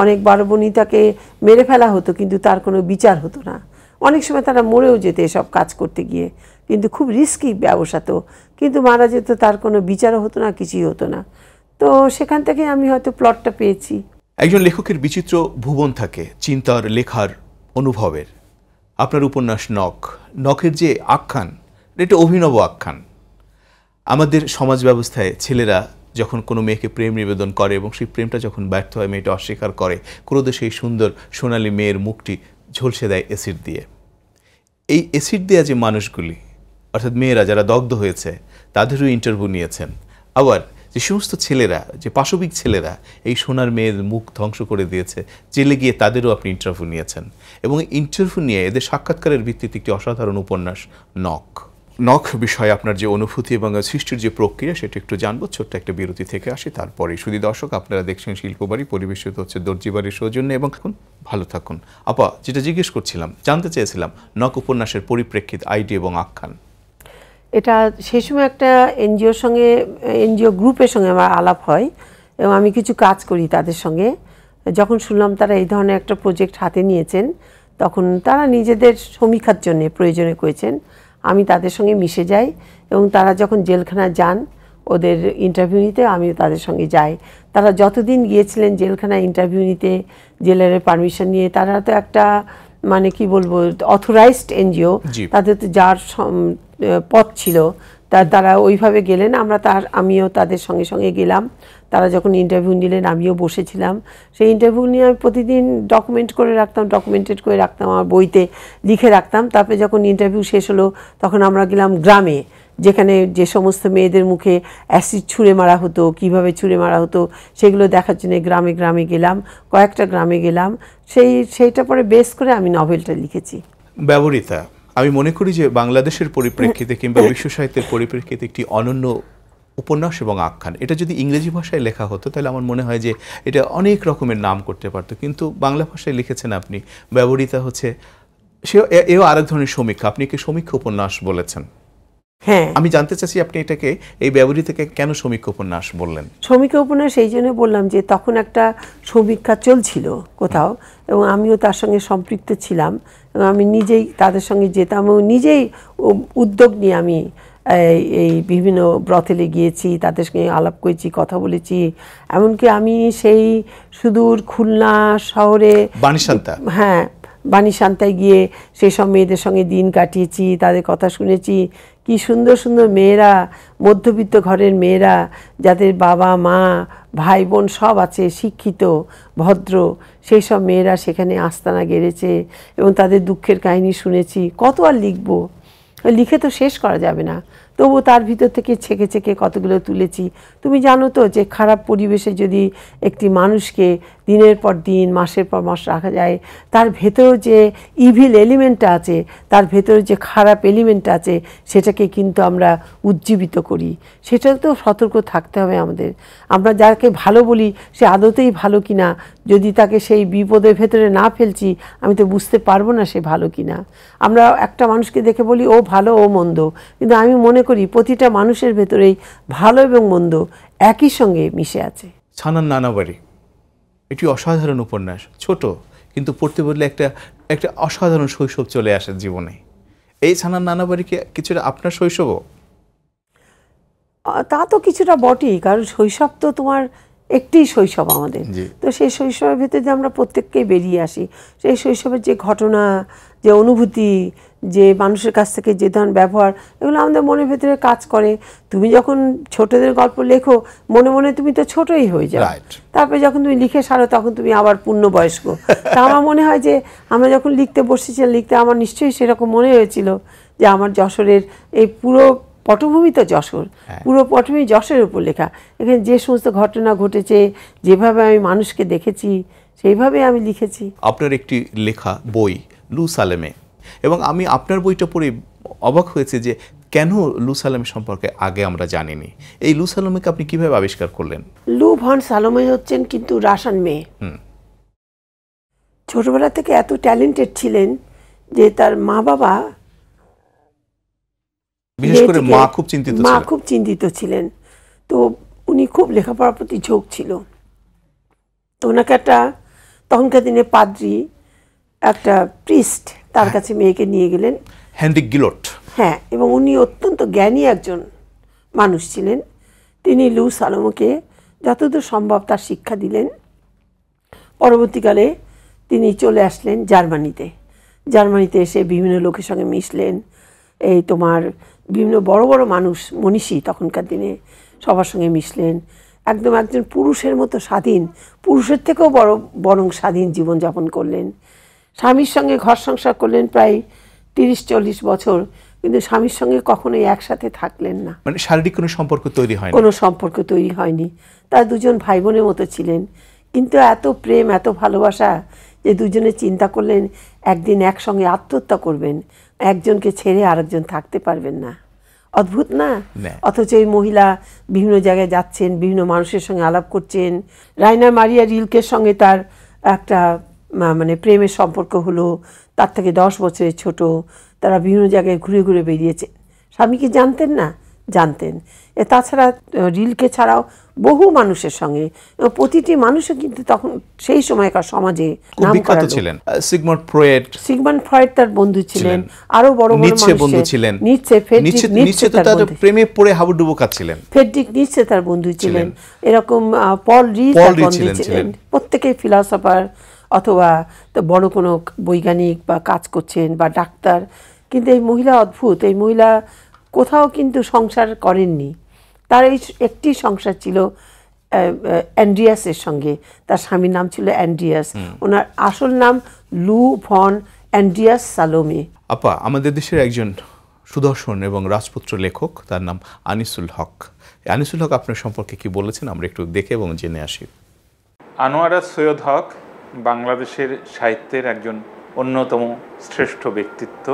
অনেক 12 বনিতাকে মেরে ফেলা হতো, কিন্তু তার কোনো বিচার হতো না। অনেক সময় তারা মরেও যেত এসব কাজ করতে গিয়ে, কিন্তু খুব রিস্কি ব্যবসা, তো কিন্তু মারা যেত, তার কোনো বিচারও হতো না, কিছুই হতো না। তো সেখান থেকে আমি হয়তো প্লটটা পেয়েছি। একজন লেখকের বিচিত্র ভুবন থাকে চিন্তার, লেখার, অনুভবের। আপনার উপন্যাস নখের যে আখ্যান, এটা অভিনব আখ্যান। আমাদের সমাজ ব্যবস্থায় ছেলেরা যখন কোনো মেয়েকে প্রেম নিবেদন করে এবং সেই প্রেমটা যখন ব্যর্থ হয়, মেয়েটা অস্বীকার করে, ক্রোধে সেই সুন্দর সোনালী মেয়ের মুখটি ঝলসে দেয় অ্যাসিড দিয়ে। এই অ্যাসিড দেওয়া যে মানুষগুলি, অর্থাৎ মেয়েরা যারা দগ্ধ হয়েছে, তাদেরও ইন্টারভিউ নিয়েছেন। আবার যে সমস্ত ছেলেরা, যে পাশবিক ছেলেরা এই সোনার মেয়ের মুখ ধ্বংস করে দিয়েছে, জেলে গিয়ে তাদেরও আপনি ইন্টারভিউ নিয়েছেন, এবং ইন্টারভিউ নিয়ে এদের সাক্ষাৎকারের ভিত্তিতে একটি অসাধারণ উপন্যাস নখ বিষয়ে আপনার যে অনুভূতি এবং সৃষ্টির যে প্রক্রিয়া, সেটা একটু জানবো। ছোট্ট একটা বিরতি থেকে আসি, তারপরে শুধু দর্শক আপনারা দেখছেন শিল্পবাড়ি, পরিবেশিত হচ্ছে দর্জিবাড়ির সৌজন্যে, এবং এখন ভালো থাকুন। আপা, যেটা জিজ্ঞেস করছিলাম, জানতে চেয়েছিলাম নখ উপন্যাসের পরিপ্রেক্ষিত, আইডি এবং আখ্যান। এটা সেই সময় একটা এনজিও গ্রুপের সঙ্গে আমার আলাপ হয়, এবং আমি কিছু কাজ করি তাদের সঙ্গে। যখন শুনলাম তারা এই ধরনের একটা প্রজেক্ট হাতে নিয়েছেন, তখন তারা নিজেদের সমীক্ষার জন্য প্রয়োজনে করেছেন। আমি তাদের সঙ্গে মিশে যাই, এবং তারা যখন জেলখানায় যান ওদের ইন্টারভিউ নিতে, আমিও তাদের সঙ্গে যাই। তারা যতদিন গিয়েছিলেন জেলখানায় ইন্টারভিউ নিতে, জেলারের পারমিশন নিয়ে, তারা তো একটা মানে কি বলবো অথরাইজড এনজিও, তাদের তো যার পথ ছিল, তারা ওইভাবে গেলেন। আমিও তাদের সঙ্গে সঙ্গে গেলাম। তারা যখন ইন্টারভিউ নিলেন, আমিও বসেছিলাম। সেই ইন্টারভিউ নিয়ে আমি প্রতিদিন ডকুমেন্টেড করে রাখতাম, আমার বইতে লিখে রাখতাম। তারপরে যখন ইন্টারভিউ শেষ হলো, তখন আমরা গেলাম গ্রামে, যেখানে যে সমস্ত মেয়েদের মুখে অ্যাসিড ছুঁড়ে মারা হতো, কিভাবে ছুঁড়ে মারা হতো, সেগুলো দেখার জন্য গ্রামে গ্রামে গেলাম, কয়েকটা গ্রামে গেলাম। সেইটা পরে বেস করে আমি নভেলটা লিখেছি। ব্যবহৃতা আমি মনে করি যে বাংলাদেশের পরিপ্রেক্ষিতে কিংবা বিশ্ব সাহিত্যের পরিপ্রেক্ষিতে একটি অনন্য উপন্যাস এবং আখ্যান, এটা যদি ইংরেজি ভাষায় লেখা হতো তাহলে আমার মনে হয় যে এটা অনেক রকমের নাম করতে পারতো, কিন্তু বাংলা ভাষায় লিখেছেন আপনি, ব্যবহৃত হচ্ছে এও আরেক ধরনের সমীক্ষা। আপনি কি সমীক্ষা উপন্যাস বলেছেন? হ্যাঁ, আমি জানতে চাচ্ছি আপনি এটাকে এই ব্যবহৃতকে কেন সমীক্ষা উপন্যাস বললেন? সমীক্ষা উপন্যাস এই জন্য বললাম যে তখন একটা সমীক্ষা চলছিল কোথাও, এবং আমিও তার সঙ্গে সম্পৃক্ত ছিলাম, এবং আমি নিজেই তাদের সঙ্গে যেতাম এবং নিজেই উদ্যোগ নিয়ে আমি এই বিভিন্ন ব্রথেলে গিয়েছি, তাদের সঙ্গে আলাপ করেছি, কথা বলেছি। এমনকি আমি সেই সুদূর খুলনা শহরে বাণীশান্তা, হ্যাঁ, বাণীশান্তায় গিয়ে সেই সব মেয়েদের সঙ্গে দিন কাটিয়েছি, তাদের কথা শুনেছি। কি সুন্দর সুন্দর মেয়েরা, মধ্যবিত্ত ঘরের মেয়েরা, যাদের বাবা মা ভাই বোন সব আছে, শিক্ষিত ভদ্র, সেই সব মেয়েরা সেখানে আস্তানা গেড়েছে এবং তাদের দুঃখের কাহিনী শুনেছি। কত আর লিখবো, লিখে তো শেষ করা যাবে না, তবু তার ভিতর থেকে ছেঁকে ছেঁকে কতগুলো তুলেছি। তুমি জানো তো যে খারাপ পরিবেশে যদি একটি মানুষকে দিনের পর দিন, মাসের পর মাস রাখা যায়, তার ভেতরেও যে ইভিল এলিমেন্টটা আছে, তার ভেতরে যে খারাপ এলিমেন্টটা আছে, সেটাকে কিন্তু আমরা উজ্জীবিত করি। সেটাও তো সতর্ক থাকতে হবে আমাদের। আমরা যাকে ভালো বলি সে আদতেই ভালো কিনা, যদি তাকে সেই বিপদের ভেতরে না ফেলছি, আমি তো বুঝতে পারবো না সে ভালো কিনা। আমরা একটা মানুষকে দেখে বলি ও ভালো, ও মন্দ, কিন্তু আমি মনে করি প্রতিটা মানুষের ভেতরেই ভালো এবং মন্দ একই সঙ্গে মিশে আছে। ছানার নানাবাড়ি এটি অসাধারণ উপন্যাস, ছোট কিন্তু পড়তে বললে একটা অসাধারণ শৈশব চলে আসে জীবনে। এই ছানার নানাবাড়ি কি কিছুটা আপনার শৈশবও? তা তো কিছুটা বটেই, কারণ শৈশব তো তোমার একটি শৈশব আমাদের। তো সেই শৈশবের ভেতরে যে আমরা প্রত্যেককেই বেরিয়ে আসি, সেই শৈশবের যে ঘটনা, যে অনুভূতি, যে মানুষের কাছ থেকে যে ধরনের ব্যবহার, এগুলো আমাদের মনের ভেতরে কাজ করে। তুমি যখন ছোটদের গল্প লেখো, মনে মনে তুমি তো ছোটই হয়ে যাও, তারপরে যখন তুমি লিখে সারো তখন তুমি আবার পূর্ণবয়স্ক। তা আমার মনে হয় যে আমরা যখন লিখতে বসেছিলাম, লিখতে আমার নিশ্চয়ই সেরকম মনে হয়েছিল যে আমার যশোরের এই পুরো পটভূমি তো যশোর, পুরো পটভূমি যশোরের উপর লেখা। এখানে যে সমস্ত ঘটনা ঘটেছে, যেভাবে আমি মানুষকে দেখেছি, সেইভাবে আমি লিখেছি। আপনার একটি লেখা বই লু সালেমে, এবং আমি আপনার বইটা পড়ে অবাক হয়েছে যে কেন লু সালেম সম্পর্কে আগে আমরা জানিনি। এই লু সালেমকে আপনি কিভাবে আবিষ্কার করলেন? লু ভন সালোমে হচ্ছেন কিন্তু রাশান মেয়ে। ছোটবেলা থেকে এত ট্যালেন্টেড ছিলেন যে তার মা বাবা, বিশেষ করে মা খুব চিন্তিত ছিলেন। তো উনি খুব লেখাপড়ার প্রতি ঝোঁক ছিল। তো ওনাকে একটা তখনকার দিনে পাদ্রী, একটা প্রিস্ট, তার কাছে মেয়েকে নিয়ে গেলেন, হেনরিক গিলট। হ্যাঁ, এবং উনি অত্যন্ত জ্ঞানী একজন মানুষ ছিলেন। তিনি লু সালোমকে যতদূর সম্ভব তার শিক্ষা দিলেন। পরবর্তীকালে তিনি চলে আসলেন জার্মানিতে এসে বিভিন্ন লোকের সঙ্গে মিশলেন। এই তোমার বিভিন্ন বড় বড় মানুষ, মনীষী তখনকার দিনে, সবার সঙ্গে মিশলেন। একদম একজন পুরুষের মতো স্বাধীন, পুরুষের থেকেও বরং স্বাধীন জীবনযাপন করলেন। স্বামীর সঙ্গে ঘর সংসার করলেন প্রায় 30-40 বছর, কিন্তু স্বামীর সঙ্গে কখনোই একসাথে থাকলেন না। মানে শারীরিক কোনো সম্পর্ক তৈরি হয়নি, কোনো সম্পর্ক তৈরি হয়নি। তারা দুজন ভাই বোনের মতো ছিলেন, কিন্তু এত প্রেম, এত ভালোবাসা যে দুজনে চিন্তা করলেন একদিন একসঙ্গে আত্মহত্যা করবেন, একজনকে ছেড়ে আরেকজন থাকতে পারবেন না। অদ্ভুত না? অথচ এই মহিলা বিভিন্ন জায়গায় যাচ্ছেন, বিভিন্ন মানুষের সঙ্গে আলাপ করছেন। রাইনার মারিয়া রিলকের সঙ্গে তার একটা মানে প্রেমের সম্পর্ক হলো, তার থেকে 10 বছরের ছোট। তারা বিভিন্ন জায়গায় ঘুরে ঘুরে বেরিয়েছে। স্বামী কি জানতেন না? জানতেন। তাছাড়া রিলকে ছাড়াও বহু মানুষের সঙ্গে, প্রতিটি মানুষও কিন্তু তখন সেই সময়কার সমাজে নাম করা ছিলেন। সিগমন্ড ফ্রয়েড তার বন্ধু ছিলেন, আরো বড় বড় বন্ধু ছিলেন। নিৎসে তার প্রেমে পড়ে হাবুডুবু খাচ্ছিলেন। ফ্রেডরিক নিৎসে তার বন্ধু ছিলেন। এরকম পল রিজ তার বন্ধু ছিলেন। প্রত্যেকেই ফিলসফার অথবা বড় কোনো বৈজ্ঞানিক বা কাজ করছেন বা ডাক্তার। কিন্তু এই মহিলা অদ্ভুত, এই মহিলা কোথাও কিন্তু সংসার করেননি। তার এই একটি সংসার ছিল অ্যান্ড্রিয়াসের সঙ্গে। তার স্বামীর নাম ছিল অ্যান্ড্রিয়াস, ওনার আসল নাম লু ভন অ্যান্ড্রিয়াস সালোমে। আপা, আমাদের দেশের একজন সুদর্শন এবং রাজপুত্র লেখক, তার নাম আনিসুল হক। আনিসুল হক আপনার সম্পর্কে কি বলেছেন আমরা একটু দেখে এবং জেনে আসি। আনোয়ারা সৈয়দ হক বাংলাদেশের সাহিত্যের একজন অন্যতম শ্রেষ্ঠ ব্যক্তিত্ব।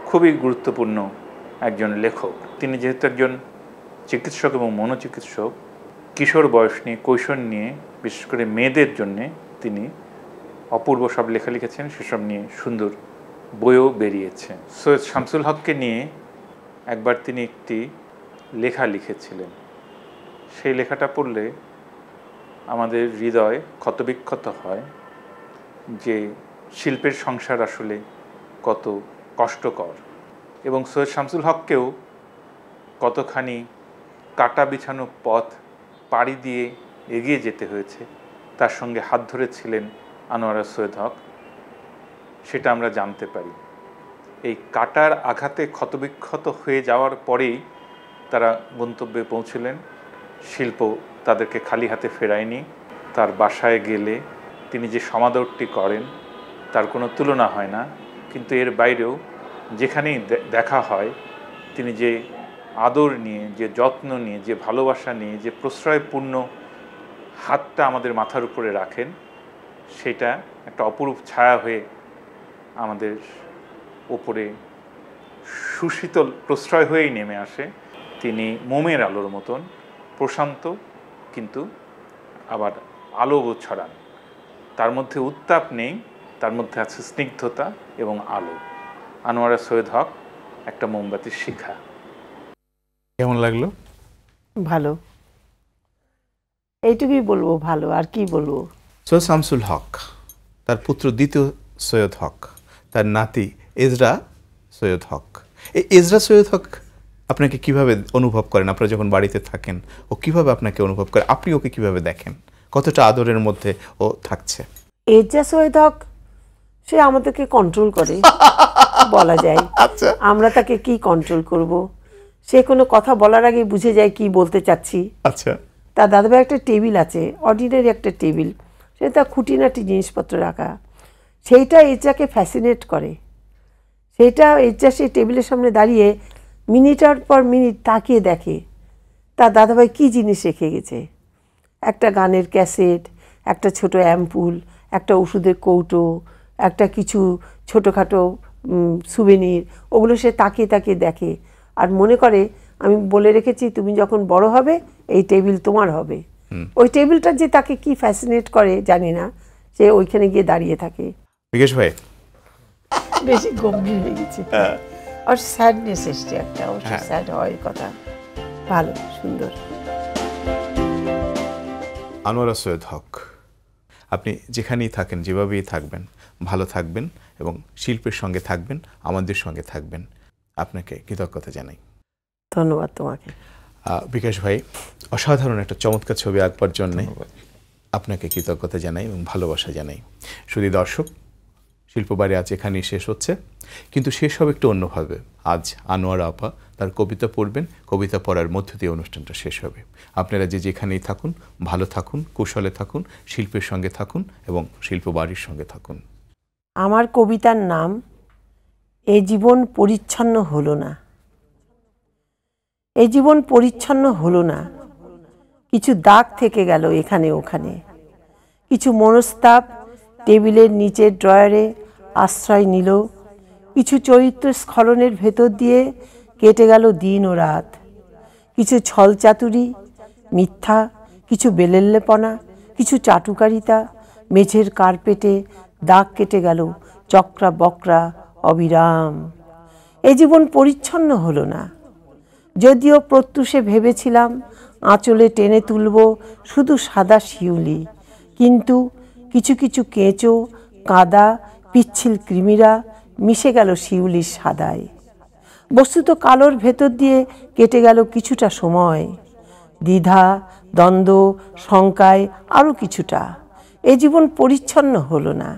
খুবই গুরুত্বপূর্ণ একজন লেখক। তিনি যেহেতু একজন চিকিৎসক এবং মনোচিকিৎসক, কিশোর বয়স নিয়ে, কৈশোর নিয়ে, বিশেষ করে মেয়েদের জন্যে তিনি অপূর্ব সব লেখা লিখেছেন। সেসব নিয়ে সুন্দর বইও বেরিয়েছে। সৈয়দ শামসুল হককে নিয়ে একবার তিনি একটি লেখা লিখেছিলেন। সেই লেখাটা পড়লে আমাদের হৃদয় ক্ষতবিক্ষত হয় যে শিল্পের সংসার আসলে কত কষ্টকর, এবং সৈয়দ শামসুল হককেও কতখানি কাটা বিছানো পথ পাড়ি দিয়ে এগিয়ে যেতে হয়েছে। তার সঙ্গে হাত ধরেছিলেন আনোয়ারা সৈয়দ হক, সেটা আমরা জানতে পারি। এই কাটার আঘাতে ক্ষতবিক্ষত হয়ে যাওয়ার পরেই তারা গন্তব্যে পৌঁছলেন। শিল্প তাদেরকে খালি হাতে ফেরায়নি। তার বাসায় গেলে তিনি যে সমাদরটি করেন তার কোনো তুলনা হয় না। কিন্তু এর বাইরেও যেখানেই দেখা হয় তিনি যে আদর নিয়ে, যে যত্ন নিয়ে, যে ভালোবাসা নিয়ে, যে প্রশ্রয়পূর্ণ হাতটা আমাদের মাথার উপরে রাখেন, সেটা একটা অপরূপ ছায়া হয়ে আমাদের ওপরে সুশীতল প্রশ্রয় হয়েই নেমে আসে। তিনি মোমের আলোর মতন প্রশান্ত, কিন্তু আবার আলো ছড়ান। তার মধ্যে উত্তাপ নেই, তার মধ্যে আছে স্নিগ্ধতা এবং আলো। আনোয়ারা সৈয়দ হক একটা মোমবাতির শিখা। কেমন লাগলো? ভালো, এইটুকুই বলবো, ভালো, আর কি বলবো। সৈয়দ শামসুল হক, তার পুত্র দ্বিতীয় সৈয়দ হক, তার নাতি এজরা সৈয়দ হক। এই এজরা সৈয়দ হক আপনাকে কিভাবে অনুভব করেন? আপনারা যখন বাড়িতে থাকেন ও কিভাবে আপনাকে অনুভব করে? আপনি ওকে কিভাবে দেখেন? কতটা আদরের মধ্যে ও থাকছে? এজরা সৈয়দ হক সে আমাদেরকে কন্ট্রোল করে বলা যায়। আচ্ছা, আমরা তাকে কি কন্ট্রোল করব? সে কোনো কথা বলার আগে বুঝে যায় কি বলতে চাচ্ছি। আচ্ছা। তার দাদাভাই একটা টেবিল আছে, অর্ডিনারি একটা টেবিল, সেটা খুঁটিনাটি জিনিসপত্র রাখা, সেইটা এজরাকে ফ্যাসিনেট করে। সেইটা এজরা সেই টেবিলের সামনে দাঁড়িয়ে মিনিটের পর মিনিট তাকিয়ে দেখে তার দাদাভাই কী জিনিস রেখে গেছে। একটা গানের ক্যাসেট, একটা ছোট অ্যাম্পুল, একটা ওষুধের কৌটো, একটা কিছু ছোটোখাটো সুভেনির, ওগুলো সে তাকিয়ে তাকিয়ে দেখে আর মনে করে আমি বলে রেখেছি তুমি যখন বড় হবে এই টেবিল তোমার হবে। ওই টেবিলটা যে তাকে কি ফ্যাসিনেট করে জানি না, সে ওইখানে গিয়ে দাঁড়িয়ে থাকে। বিকাশ ভাই বেশি গম্ভীর হয়ে গেছে, আর স্যাডনেস এসছে একটা, অবশ্য স্যাড হয় কথা। ভালো, সুন্দর। আনোয়ারা সৈয়দ হক, আপনি যেখানেই থাকেন, যেভাবেই থাকবেন, ভালো থাকবেন এবং শিল্পের সঙ্গে থাকবেন, আমাদের সঙ্গে থাকবেন। আপনাকে কৃতজ্ঞতা জানাই। ধন্যবাদ তোমাকে। বিকাশ ভাই, অসাধারণ একটা চমৎকার ছবি আঁকবার জন্যে আপনাকে কৃতজ্ঞতা জানাই এবং ভালোবাসা জানাই। শুধু দর্শক, শিল্পবাড়ি আজ এখানেই শেষ হচ্ছে, কিন্তু শেষ হবে একটু অন্যভাবে। আজ আনোয়ারা আপা তার কবিতা পড়বেন, কবিতা পড়ার মধ্য দিয়ে অনুষ্ঠানটা শেষ হবে। আপনারা যে যেখানেই থাকুন, ভালো থাকুন, কুশলে থাকুন, শিল্পের সঙ্গে থাকুন এবং শিল্পবাড়ির সঙ্গে থাকুন। আমার কবিতার নাম এ জীবন পরিচ্ছন্ন হলো না। এই জীবন পরিচ্ছন্ন হলো না, কিছু দাগ থেকে গেল এখানে ওখানে, কিছু মনস্তাপ টেবিলের নিচের ড্রয়ারে আশ্রয় নিল, কিছু চরিত্র স্খলনের ভেতর দিয়ে কেটে গেল দিন ও রাত, কিছু ছলচাতুরি, মিথ্যা, কিছু বেলেল্লেপনা, কিছু চাটুকারিতা, মেঝের কার্পেটে দাগ কেটে গেল চক্রা বক্রা অবিরাম। এ জীবন পরিচ্ছন্ন হলো না, যদিও প্রত্যুষে ভেবেছিলাম আঁচলে টেনে তুলব শুধু সাদা শিউলি, কিন্তু কিছু কিছু কেঁচো, কাদা, পিচ্ছিল কৃমিরা মিশে গেল শিউলির সাদায়। বস্তুত কালোর ভেতর দিয়ে কেটে গেল কিছুটা সময়, দ্বিধা, দ্বন্দ্ব, শঙ্কায় আরও কিছুটা। এ জীবন পরিচ্ছন্ন হলো না।